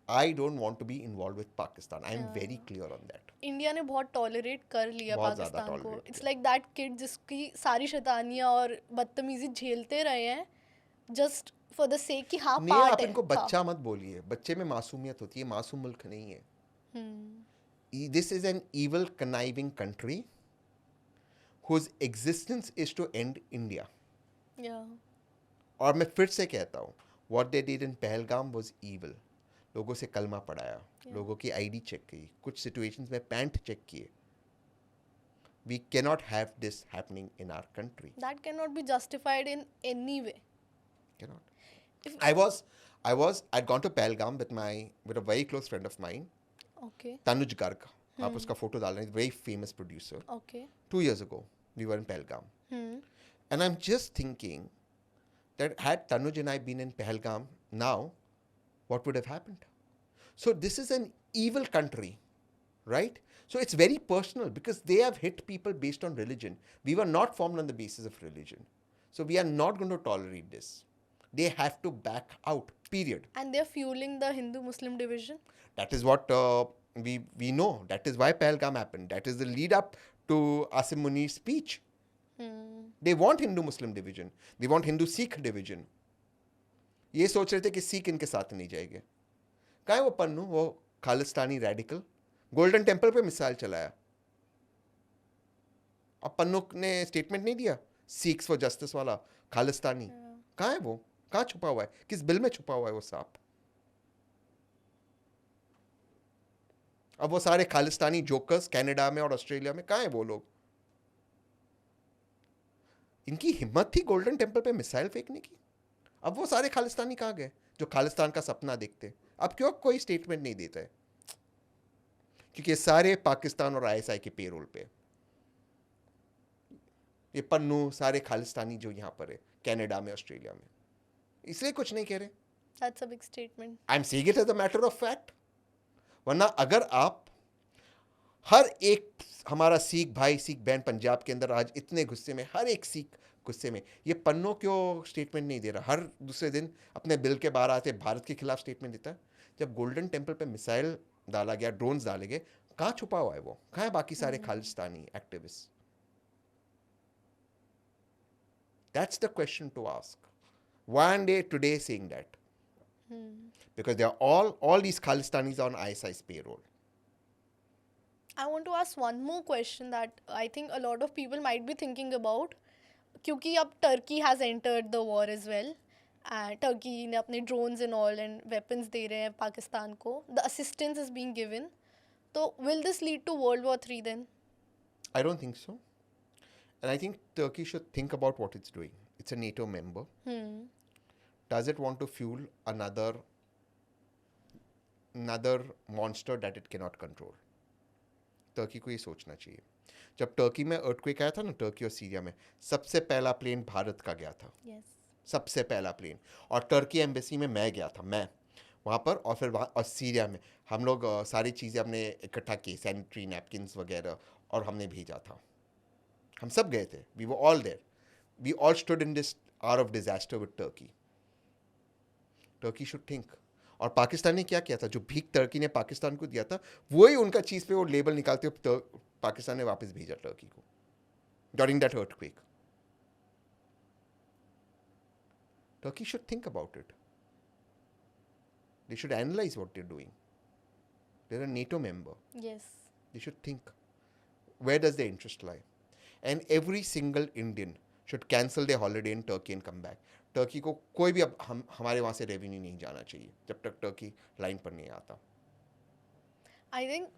A: I don't want to be involved with Pakistan. I am very clear on that.
B: India ने बहुत टॉलरेट कर लिया
A: बहुत ज़्यादा
B: पाकिस्तान को.
A: tolerate
B: इट्स
A: किया.
B: लाइक दैट किड जिसकी सारी शैतानियां और बदतमीजी झेलते रहे हैं जस्ट फॉर द सेक कि हाँ
A: नहीं, आप
B: पार्ट है.
A: इनको बच्चा मत बोलिए. बच्चे में मासूमियत होती है. मासूम मुल्क नहीं है. This is an evil, conniving country whose existence is to end India.
B: या
A: और मैं फिर से कहता हूँ, what they did in Pahalgam was evil. लोगों से कलमा पढ़ाया, लोगों की ID चेक की, कुछ situations में पैंट चेक किए. We cannot have this happening in our country.
B: That can not be justified in any way.
A: Cannot. I'd gone to Pahalgam with a very close friend of mine,
B: okay
A: Tanuj Garg. आप उसका फोटो डाल रहे हैं, very famous producer.
B: Okay
A: 2 years ago, we were in Pahalgam. And I'm just thinking that had Tanuj and I been in Pahalgam now, what would have happened? So this is an evil country, right? So it's very personal because they have hit people based on religion. We were not formed on the basis of religion. So we are not going to tolerate this. They have to back out, period.
B: And they are fuelling the Hindu Muslim division.
A: That is what we know. That is why Pahalgam happened. That is the lead up to Asim Munir's speech. They want Hindu-Muslim division. They want Hindu-Sikh division. ये सोच रहे थे कि सिख इनके साथ नहीं जाएंगे. कहाँ है वो पन्नू, वो खालिस्तानी रेडिकल, गोल्डन टेम्पल पे मिसाइल चलाया. अब पन्नू ने स्टेटमेंट नहीं दिया, सिख्स फॉर जस्टिस वाला, खालिस्तानी. कहाँ है वो? कहाँ छुपा हुआ है? किस बिल में छुपा हुआ है वो सांप? अब वो सारे खालिस्तानी जोकर्स कनाडा में और ऑस्ट्रेलिया में कहाँ है वो लोग? इनकी हिम्मत थी गोल्डन टेम्पल पे मिसाइल फेंकने की. अब वो सारे खालिस्तानी कहाँ गए जो खालिस्तान का सपना देखते? अब क्यों कोई स्टेटमेंट नहीं देता है? क्योंकि ये सारे पाकिस्तान और आईएसआई के पेरोल पे, ये पन्नू सारे खालिस्तानी जो यहाँ पर है कनाडा में, ऑस्ट्रेलिया में, इसलिए कुछ नहीं कह रहे.
B: That's a big statement.
A: I am saying it as a matter of fact. वरना अगर आप हर एक हमारा सिख भाई सिख बहन पंजाब के अंदर आज इतने गुस्से में, हर एक सिख गुस्से में, ये पन्नों क्यों स्टेटमेंट नहीं दे रहा? हर दूसरे दिन अपने बिल के बाहर आते भारत के खिलाफ स्टेटमेंट देता है. जब गोल्डन टेम्पल पे मिसाइल डाला गया, ड्रोन्स डाले गए, कहाँ छुपा हुआ है वो? कहाँ है बाकी सारे Khalistani activist? That's the question to ask. One day today saying that. Because they are all these Khalistanis are on ISI's payroll.
B: I want to ask one more question that I think a lot of people might be thinking about. क्योंकि अब Turkey has entered the war as well. Turkey ने अपने drones and all and weapons दे रहे हैं पाकिस्तान को. The assistance is being given. तो will this lead to World War III then?
A: I don't think so. And I think Turkey should think about what it's doing. It's a NATO member. Does it want to fuel another monster that it cannot control? Turkey को ये सोचना चाहिए. जब टर्की में अर्थक्वेक आया था ना, टर्की और सीरिया में, सबसे पहला प्लेन भारत का गया था. सबसे पहला प्लेन. और टर्की एम्बेसी में मैं गया था, मैं वहाँ पर. और फिर वहाँ और सीरिया में हम लोग सारी चीज़ें हमने इकट्ठा की, सैनिटरी नैपकिन्स वगैरह, और हमने भेजा था. हम सब गए थे. We were all there. We all stood in this hour of disaster with Turkey. Turkey should think. और पाकिस्तान ने क्या किया था? जो भीख टर्की ने पाकिस्तान को दिया था, वही उनका चीज़ पे वो लेबल निकालते हुए पाकिस्तान ने वापस भेजा टर्की को during that earthquake. Turkey should think about it. They should analyse what they are doing. They are a NATO member. They should think, where does their interest lie? And every single Indian should cancel their holiday in Turkey and come back. Turkey को कोई भी अब हमारे वहाँ से रेवेन्यू नहीं जाना चाहिए जब तक टर्की लाइन पर नहीं आता.
B: I think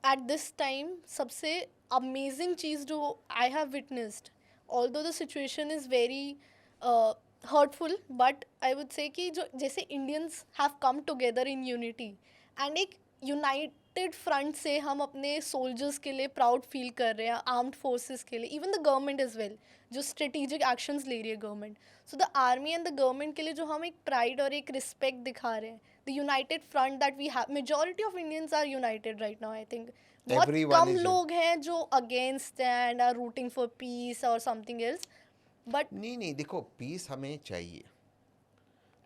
B: at this time सबसे amazing चीज़ जो I have witnessed, although the situation is very hurtful, but I would say कि जो जैसे Indians have come together in unity and एक united front से हम अपने soldiers के लिए proud feel कर रहे हैं, armed forces के लिए, even the government as well, जो strategic actions ले रही है government. So the army and the government के लिए जो हम एक pride और एक respect दिखा रहे हैं, the united front that we have, majority of Indians are united right now, I think. बहुत कम लोग हैं जो against and are rooting for peace or something else. But
A: नहीं देखो, peace हमें चाहिए,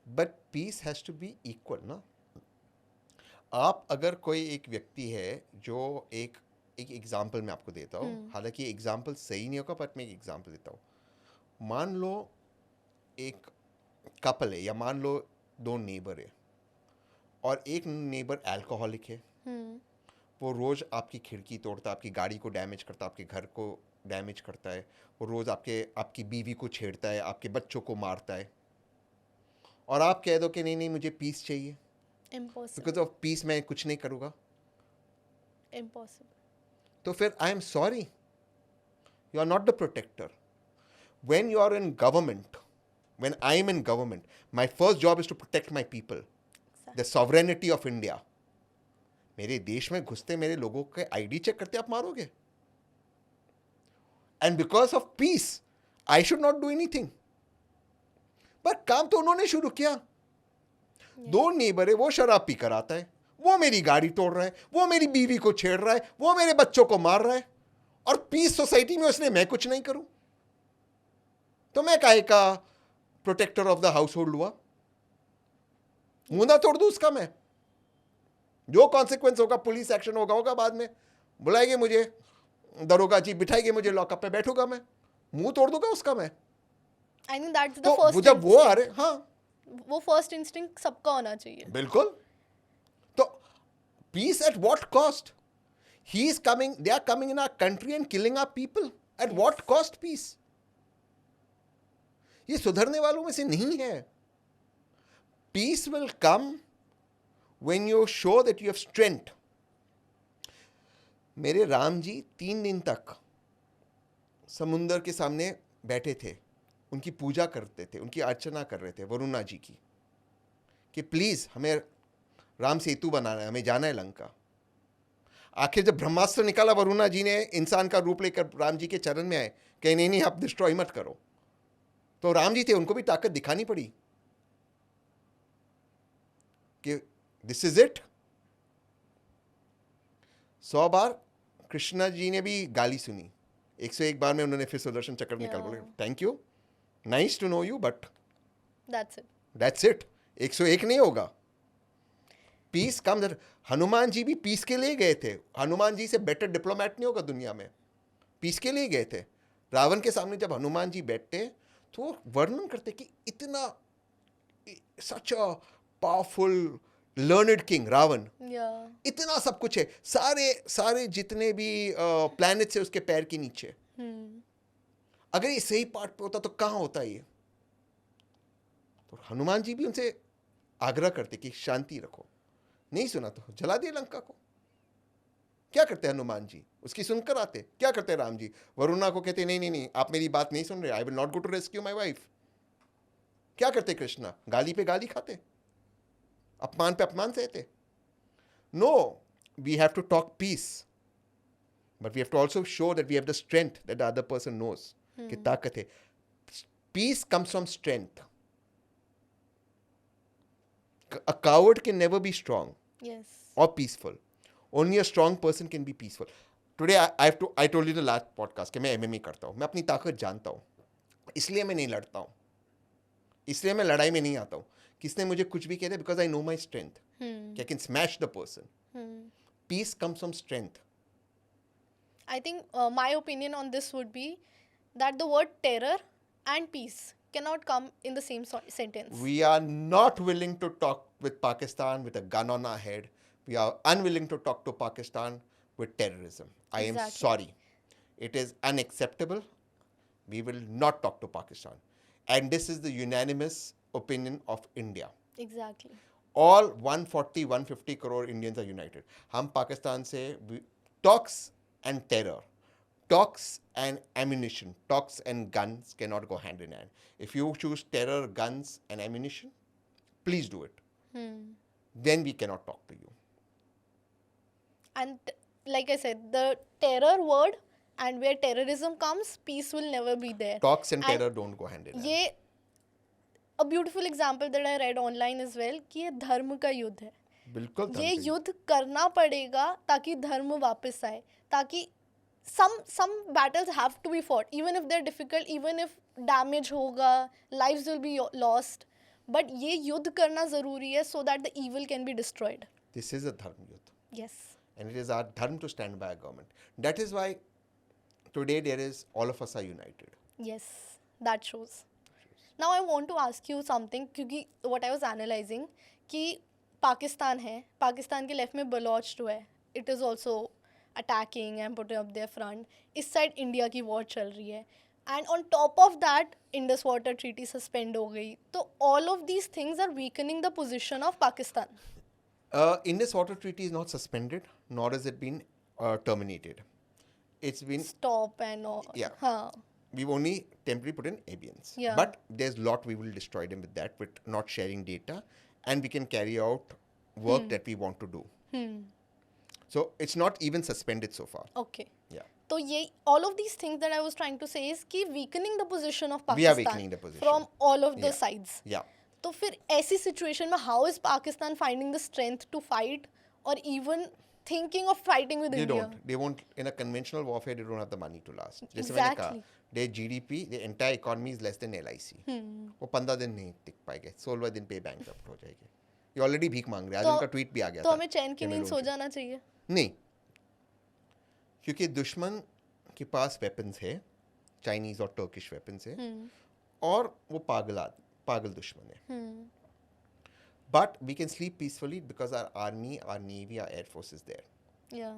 A: but peace has to be equal ना. आप अगर कोई एक व्यक्ति है जो एक एग्जाम्पल मैं आपको देता हूँ, हालांकि एग्जाम्पल सही नहीं होगा, बट मैं एक एग्जाम्पल देता हूँ. मान लो एक कपल है, या मान लो दो नेबर है, और एक नेबर अल्कोहलिक है. वो रोज़ आपकी खिड़की तोड़ता है, आपकी गाड़ी को डैमेज करता है, आपके घर को डैमेज करता है. वो रोज़ आपकी बीवी को छेड़ता है, आपके बच्चों को मारता है. और आप कह दो कि नहीं मुझे पीस चाहिए, बिकॉज ऑफ पीस मैं कुछ नहीं करूँगा.
B: Impossible.
A: तो फिर I am sorry, you are not the protector. When you are in government, when I am in government, my first job is to protect my people. The sovereignty of India. मेरे देश में घुसते मेरे लोगों के आईडी चेक करते आप मारोगे. And because of peace, I should not do anything. पर काम तो उन्होंने शुरू किया. दो नेबर है, वो शराब पी कर आता है, वो मेरी गाड़ी तोड़ रहा है, वो मेरी बीवी को छेड़ रहा है, वो मेरे बच्चों को मार रहा है, और पीस सोसाइटी में उसने मैं कुछ नहीं करूं. तो मैं काहे का protector of the household हुआ? मुंह ना तोड़ दूं उसका मैं? जो कॉन्सिक्वेंस होगा, पुलिस एक्शन होगा बाद में. बुलाएंगे मुझे दरोगा जी, बिठाएंगे मुझे लॉकअप पे, बैठूंगा मैं, मुंह तोड़ दूंगा उसका मैं.
B: I think that's the
A: तो
B: first
A: जब वो आ रहे, हाँ,
B: वो फर्स्ट इंस्टिंक्ट सबका होना चाहिए.
A: बिल्कुल. तो peace at what cost? He is coming, they are coming in our country and killing our people. At what cost peace? ये सुधरने वालों में से नहीं है. Peace will come when you show that you have strength. मेरे राम जी 3 दिन तक समुंदर के सामने बैठे थे, उनकी पूजा करते थे, उनकी अर्चना कर रहे थे वरुणा जी की, कि प्लीज़ हमें राम सेतु बनाना है, हमें जाना है लंका। आखिर जब ब्रह्मास्त्र निकाला, वरुणा जी ने इंसान का रूप लेकर राम जी के चरण में आए, कहे नहीं नहीं आप डिस्ट्रॉय मत करो, तो राम जी थे, उनको भी ताकत दिखानी पड़ी कि दिस इज इट। 100 बार कृष्णा जी ने भी गाली सुनी, 101 बार में उन्होंने फिर सुदर्शन चक्र निकाल बोले thank you, nice to know you, but that's it. 101 नहीं होगा। पीस कम। हनुमान जी भी पीस के लिए गए थे, हनुमान जी से बेटर डिप्लोमेट नहीं होगा दुनिया में, पीस के लिए गए थे। रावण के सामने जब हनुमान जी बैठते तो वो वर्णन करते कि इतना such a powerful learned king Ravan, इतना सब कुछ है, सारे सारे जितने भी प्लैनेट्स है उसके पैर के नीचे। अगर ये सही पार्ट पे होता तो कहाँ होता ये? तो हनुमान जी भी उनसे आग्रह करते कि शांति रखो, नहीं सुना तो जला दिया लंका को। क्या करते हनुमान जी? उसकी सुनकर आते। क्या करते राम जी? वरुणा को कहते नहीं नहीं नहीं आप मेरी बात नहीं सुन रहे, I will not go to rescue my wife. क्या करते कृष्णा? गाली पे गाली खाते, अपमान पे अपमान सहते। No, we have to talk peace, but we have to also show that we have the strength that the other person knows कि ताकत है। Peace comes from strength. A coward can never be strong or peaceful. Only a strong person can be peaceful. Today I told you the last podcast कि मैं MMA करता हूँ, मैं अपनी ताकत जानता हूँ, इसलिए मैं नहीं लड़ता हूँ, इसलिए मैं लड़ाई में नहीं आता हूँ। किसने मुझे कुछ भी कह दिया, because I know my strength, कि I can smash the person. Peace comes from strength.
B: I think my opinion on this would be that the word terror and peace cannot come in the same sentence.
A: We are not willing to talk with Pakistan with a gun on our head. We are unwilling to talk to Pakistan with terrorism. I am sorry. It is unacceptable. We will not talk to Pakistan. And this is the unanimous opinion of India.
B: Exactly.
A: All 140, 150 crore Indians are united. हम पाकिस्तान से talks and terror, talks and ammunition, talks and guns cannot go hand in hand. If you choose terror, guns and ammunition, please do it. Then we cannot talk to you.
B: And like I said, the terror word and where terrorism comes, peace will never be there.
A: Talks and terror don't go hand in hand.
B: ये a beautiful example that I read online as well कि ये धर्म का युद्ध है।
A: बिल्कुल
B: ये युद्ध करना पड़ेगा ताकि धर्म वापस आए, ताकि some battles have to be fought, even if they're difficult, even if damage होगा, lives will be lost, but ये युद्ध करना ज़रूरी है so that the evil can be destroyed.
A: This is a dharma yuddha.
B: Yes.
A: And it is our dharma to stand by our government. That is why today there is all of us are united.
B: Yes, that shows. Now I want to ask you something, क्योंकि what I was analyzing कि पाकिस्तान है, पाकिस्तान के लेफ्ट में बलोच जो है, it is also attacking and putting up their front. इस साइड इंडिया की वॉर चल रही है, and on top of that Indus Water Treaty suspend हो गई, तो all of these things are weakening the position of Pakistan.
A: Indus Water Treaty is not suspended, nor has it been terminated. It's been
B: Stop and all.
A: Yeah.
B: हाँ.
A: We've only temporarily put in abeyance.
B: Yeah.
A: But there's a lot we will destroy them with that, with not sharing data, and we can carry out work that we want to do. So it's not even suspended so far.
B: Okay.
A: Yeah.
B: तो ये all of these things that I was trying to say is कि weakening the position of
A: We are
B: Pakistan
A: weakening the position.
B: from all of the
A: Yeah.
B: sides.
A: Yeah.
B: तो फिर ऐसी situation में how is Pakistan finding the strength to fight or even thinking of fighting with
A: They
B: India?
A: don't. They won't. In a conventional warfare, they don't have the money to last. जैसे मैंने कहा,
B: Exactly.
A: their GDP, their entire economy is less than LIC. वो 15 दिन नहीं टिक पाएंगे, 16 दिन पे bankrupt हो जाएंगे. ये ऑलरेडी भीख मांग रहे हैं। आज उनका ट्वीट भी आ गया
B: तो
A: था
B: हमें चैन की
A: कि मैं
B: नींद
A: लोन
B: सो
A: चुका-
B: जाना चाहिए.
A: नहीं, क्योंकि दुश्मन के पास वेपन्स है, चाइनीज और टर्किश वेपन्स है, और वो पागल दुश्मन है. But we can sleep peacefully because our army, our navy, our air force is there.
B: Yeah.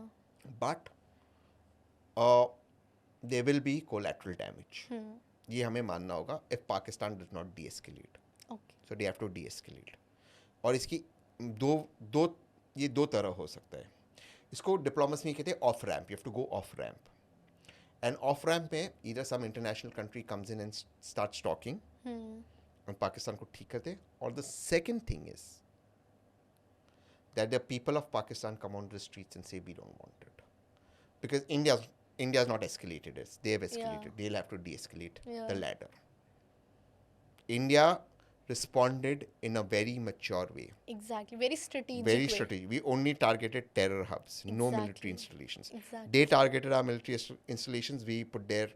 A: But there will be collateral damage. ये हमें मानना होगा if Pakistan does not de-escalate.
B: Okay.
A: So they have to de-escalate. और इसकी दो तरह हो सकता है. इसको डिप्लोमेसी में कहते हैं off ramp. You have to go off ramp. And off ramp में either some international country comes in and starts talking and Pakistan को ठीक कर दे, or the second thing is that the people of Pakistan come on the streets and say we don't want it, because India's not escalated it. They have escalated.
B: Yeah.
A: They'll have to de-escalate
B: Yeah.
A: the ladder. India responded in a very mature way.
B: Exactly. Very strategic.
A: Very
B: way.
A: strategic. We only targeted terror hubs, no
B: Exactly.
A: military installations.
B: Exactly.
A: They targeted our military installations. We put their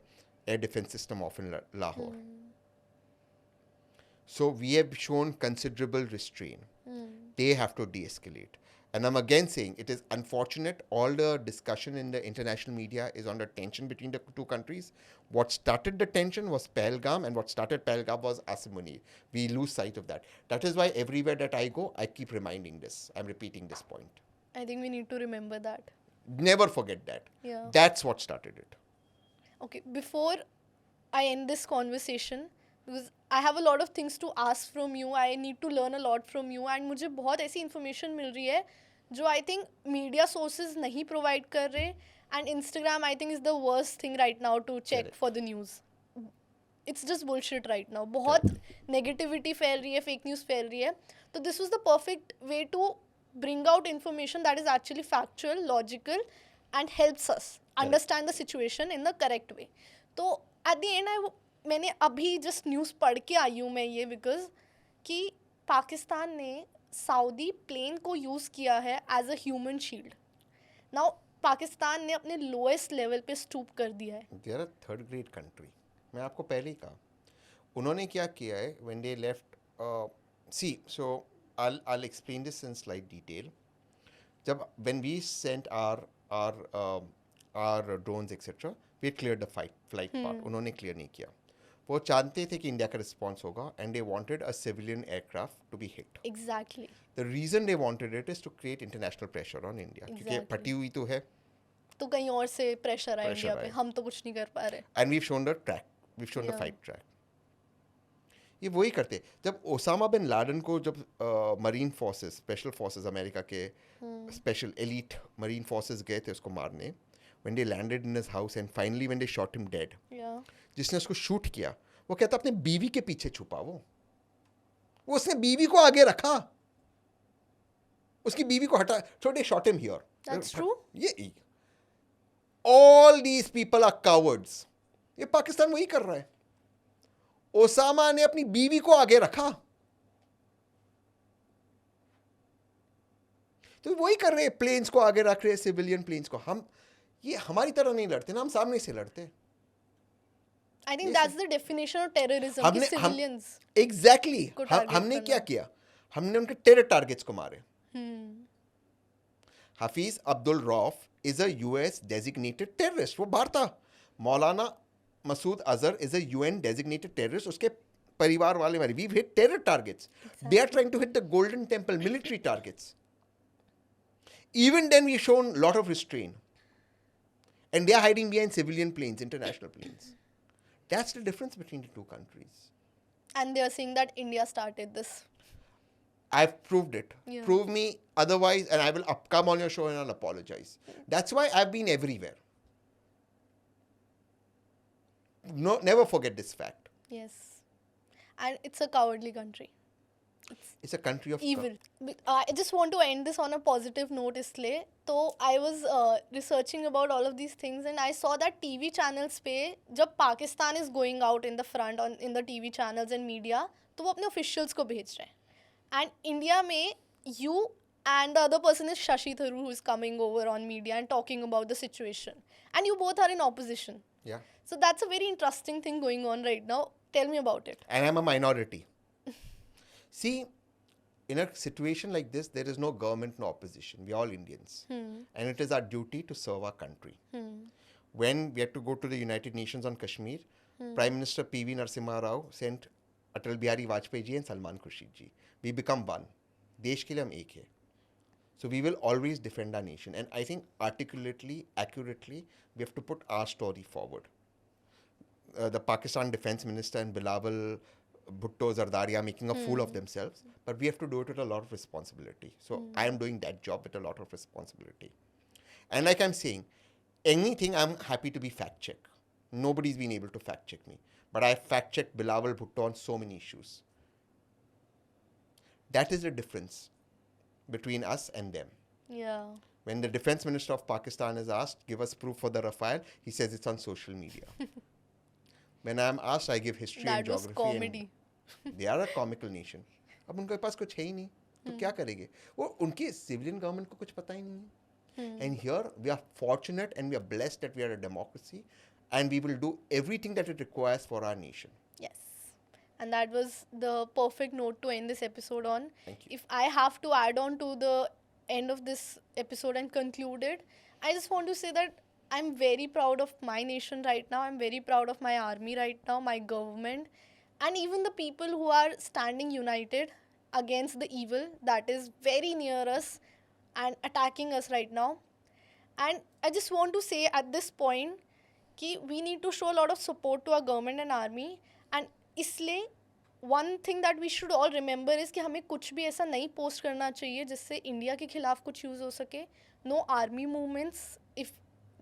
A: air defense system off in Lahore. So we have shown considerable restraint. They have to de-escalate. And I'm again saying it is unfortunate. All the discussion in the international media is on the tension between the two countries. What started the tension was Pahalgam, and what started Pahalgam was Asim Munir. We lose sight of that. That is why everywhere that I go, I keep reminding this. I'm repeating this point.
B: I think we need to remember that.
A: Never forget that.
B: Yeah.
A: That's what started it.
B: Okay, before I end this conversation, because I have a lot of things to ask from you, I need to learn a lot from you, and मुझे बहुत ऐसी information मिल रही है जो I think media sources नहीं provide कर रहे, and Instagram I think is the worst thing right now to check
A: Correct.
B: for the news. It's just bullshit right now. बहुत negativity फैल रही है, fake news फैल रही है. So this was the perfect way to bring out information that is actually factual, logical, and helps us understand the situation in the correct way. तो at the end मैंने अभी just news पढ़ के आई हूँ मैं ये because कि पाकिस्तान ने सऊदी प्लेन को यूज़ किया है as a human shield. Now Pakistan ने अपने lowest level पे stoop कर दिया है.
A: They are a third grade country. मैं आपको पहले ही कहा. उन्होंने क्या किया है when they left. See, so I'll explain this in slight detail. जब when we sent our drones etc. we cleared the flight part. उन्होंने clear नहीं किया. वो चाहते थे कि इंडिया का रिस्पॉन्स होगा and they wanted a civilian aircraft to be hit.
B: Exactly.
A: The reason they wanted it is to create international pressure on India. क्योंकि
B: Exactly.
A: फटी हुई तो है.
B: तो कहीं और से प्रेशर आए इंडिया पे,
A: आए.
B: हम तो कुछ नहीं कर पा रहे.
A: And we've shown the track. We've shown the
B: Yeah.
A: fight track. ये वही करते. जब ओसामा बिन लादेन को जब marine forces, special forces America के स्पेशल एलीट मरीन फोर्सेस गए थे उसको मारने, when they landed in his house and finally when they shot him dead,
B: Yeah.
A: जिसने उसको शूट किया वो कहता अपने बीवी के पीछे छुपा. वो उसने बीवी को आगे रखा, उसकी बीवी को हटा. So they shot him here.
B: That's true.
A: ये all these people are cowards. ये पाकिस्तान वही कर रहा है. ओसामा ने अपनी बीवी को आगे रखा, तो वही कर रहे हैं. प्लेन्स को आगे रख रहे हैं, सिविलियन प्लेन्स को. हम ये हमारी तरह नहीं लड़ते ना, हम सामने से लड़ते हैं.
B: I think that's the definition of terrorism. कि civilians.
A: एग्जैक्टली
B: को target
A: हमने
B: करना.
A: क्या किया, हमने उनके टेरर टारगेट्स को मारे. Hafeez Abdul Rauf is a US designated terrorist. वो बाहर था. मौलाना Masood Azhar is a UN designated terrorist. उसके परिवार वाले मारे. We've hit terror targets. They are trying to hit the Golden Temple military targets. Even then we've shown a lot of restraint. And they are hiding behind civilian planes, international planes. That's the difference between the two countries.
B: And they are saying that India started this.
A: I've proved it.
B: Yeah.
A: Prove me otherwise and I will come on your show and I'll apologize. That's why I've been everywhere. No, never forget this fact.
B: Yes. And it's a cowardly country.
A: It's a country of
B: Evil. I just want to end this on a positive note इसलिए. तो I was researching about all of these things and I saw that TV channels पे जब Pakistan is going out in the front in the TV channels and media, तो वो अपने officials को भेज रहे हैं. And India में you and the other person is Shashi Tharoor who is coming over on media and talking about the situation. And you both are in opposition.
A: Yeah.
B: So that's a very interesting thing going on right now. Tell me about it.
A: And I'm a minority. See, in a situation like this, there is no government, no opposition. We are all Indians. And it is our duty to serve our country. When we had to go to the United Nations on Kashmir, Prime Minister P.V. Narasimha Rao sent Atal Bihari Vajpayee ji and Salman Khurshid ji. We become one. देश के लिए हम एक है. So we will always defend our nation. And I think articulately, accurately, we have to put our story forward. The Pakistan Defense Minister and Bilawal Bhutto Zardaria making a fool of themselves, but we have to do it with a lot of responsibility. So I am doing that job with a lot of responsibility. And like I'm saying, anything I'm happy to be fact check. Nobody's been able to fact check me. But I fact checked Bilawal Bhutto on so many issues. That is the difference between us and them.
B: Yeah.
A: When the defense minister of Pakistan is asked, give us proof for the Rafale, he says it's on social media. When I'm asked, I give history and
B: That was
A: geography.
B: comedy.
A: They are a comical nation. अब उनके पास कुछ है ही नहीं, तो क्या करेंगे? वो उनकी civilian government को कुछ पता ही नहीं है. And here we are fortunate and we are blessed that we are a democracy, and we will do everything that it requires for our nation.
B: Yes. And that was the perfect note to end this episode on.
A: Thank you.
B: If I have to add on to the end of this episode and conclude it, I just want to say that I'm very proud of my nation right now. I'm very proud of my army right now, my government, and even the people who are standing united against the evil that is very near us and attacking us right now. And I just want to say at this point कि we need to show a lot of support to our government and army, and इसलिए one thing that we should all remember is कि हमें कुछ भी ऐसा नहीं पोस्ट करना चाहिए जिससे इंडिया के खिलाफ कुछ यूज़ हो सके. No army movements, if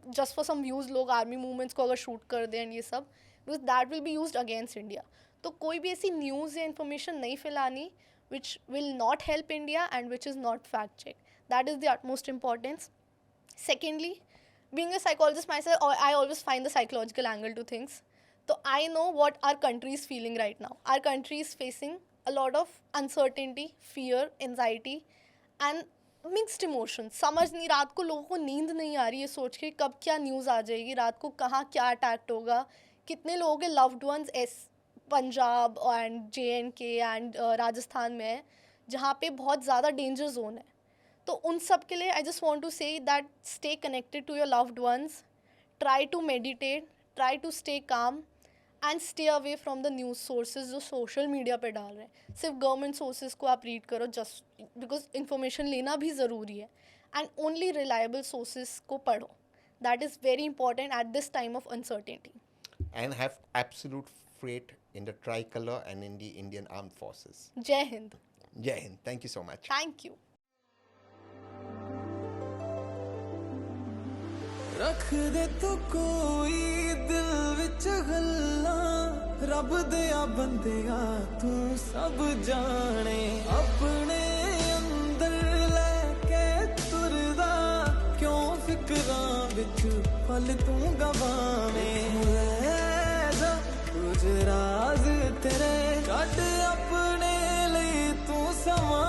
B: just for some views लोग आर्मी मूवमेंट्स को अगर शूट कर दें ये सब, because that will be used against India. तो कोई भी ऐसी न्यूज़ या इन्फॉर्मेशन नहीं फैलानी which will not help India and which is not fact checked. That is the utmost importance. Secondly, being a psychologist myself, I always find the psychological angle to things. So I know what our country is feeling right now. Our country is facing a lot of uncertainty, fear, anxiety and mixed emotions. समझ नहीं, रात को लोगों को नींद नहीं आ रही है सोच के कब क्या न्यूज़ आ जाएगी, रात को कहाँ क्या अटैक होगा, कितने लोगों के loved ones Punjab and JNK and Rajasthan में है जहाँ पे बहुत ज़्यादा डेंजर जोन है. तो उन सब के लिए I just want to say that stay connected to your loved ones, try to meditate, try to stay calm and stay away from the news sources जो सोशल मीडिया पे डाल रहे हैं. सिर्फ गवर्नमेंट सोर्सेज को आप रीड करो जस्ट बिकॉज इन्फॉर्मेशन लेना भी ज़रूरी है, एंड ओनली रिलायबल सोर्सेज को पढ़ो. That is very important at this time of uncertainty.
A: And have absolute faith in the tricolor and in the Indian Armed Forces.
B: जय Hind.
A: Jai Hind. Thank you so much.
B: Thank you.
C: रख दे तू कोई दिल विच गल्लां, रब दिया बंदिया तू सब जाने, अपने अंदर लेके तुरदा क्यों फिकरां विच पल तू गवावें. कुछ राज तेरे कट अपने लिए तू समा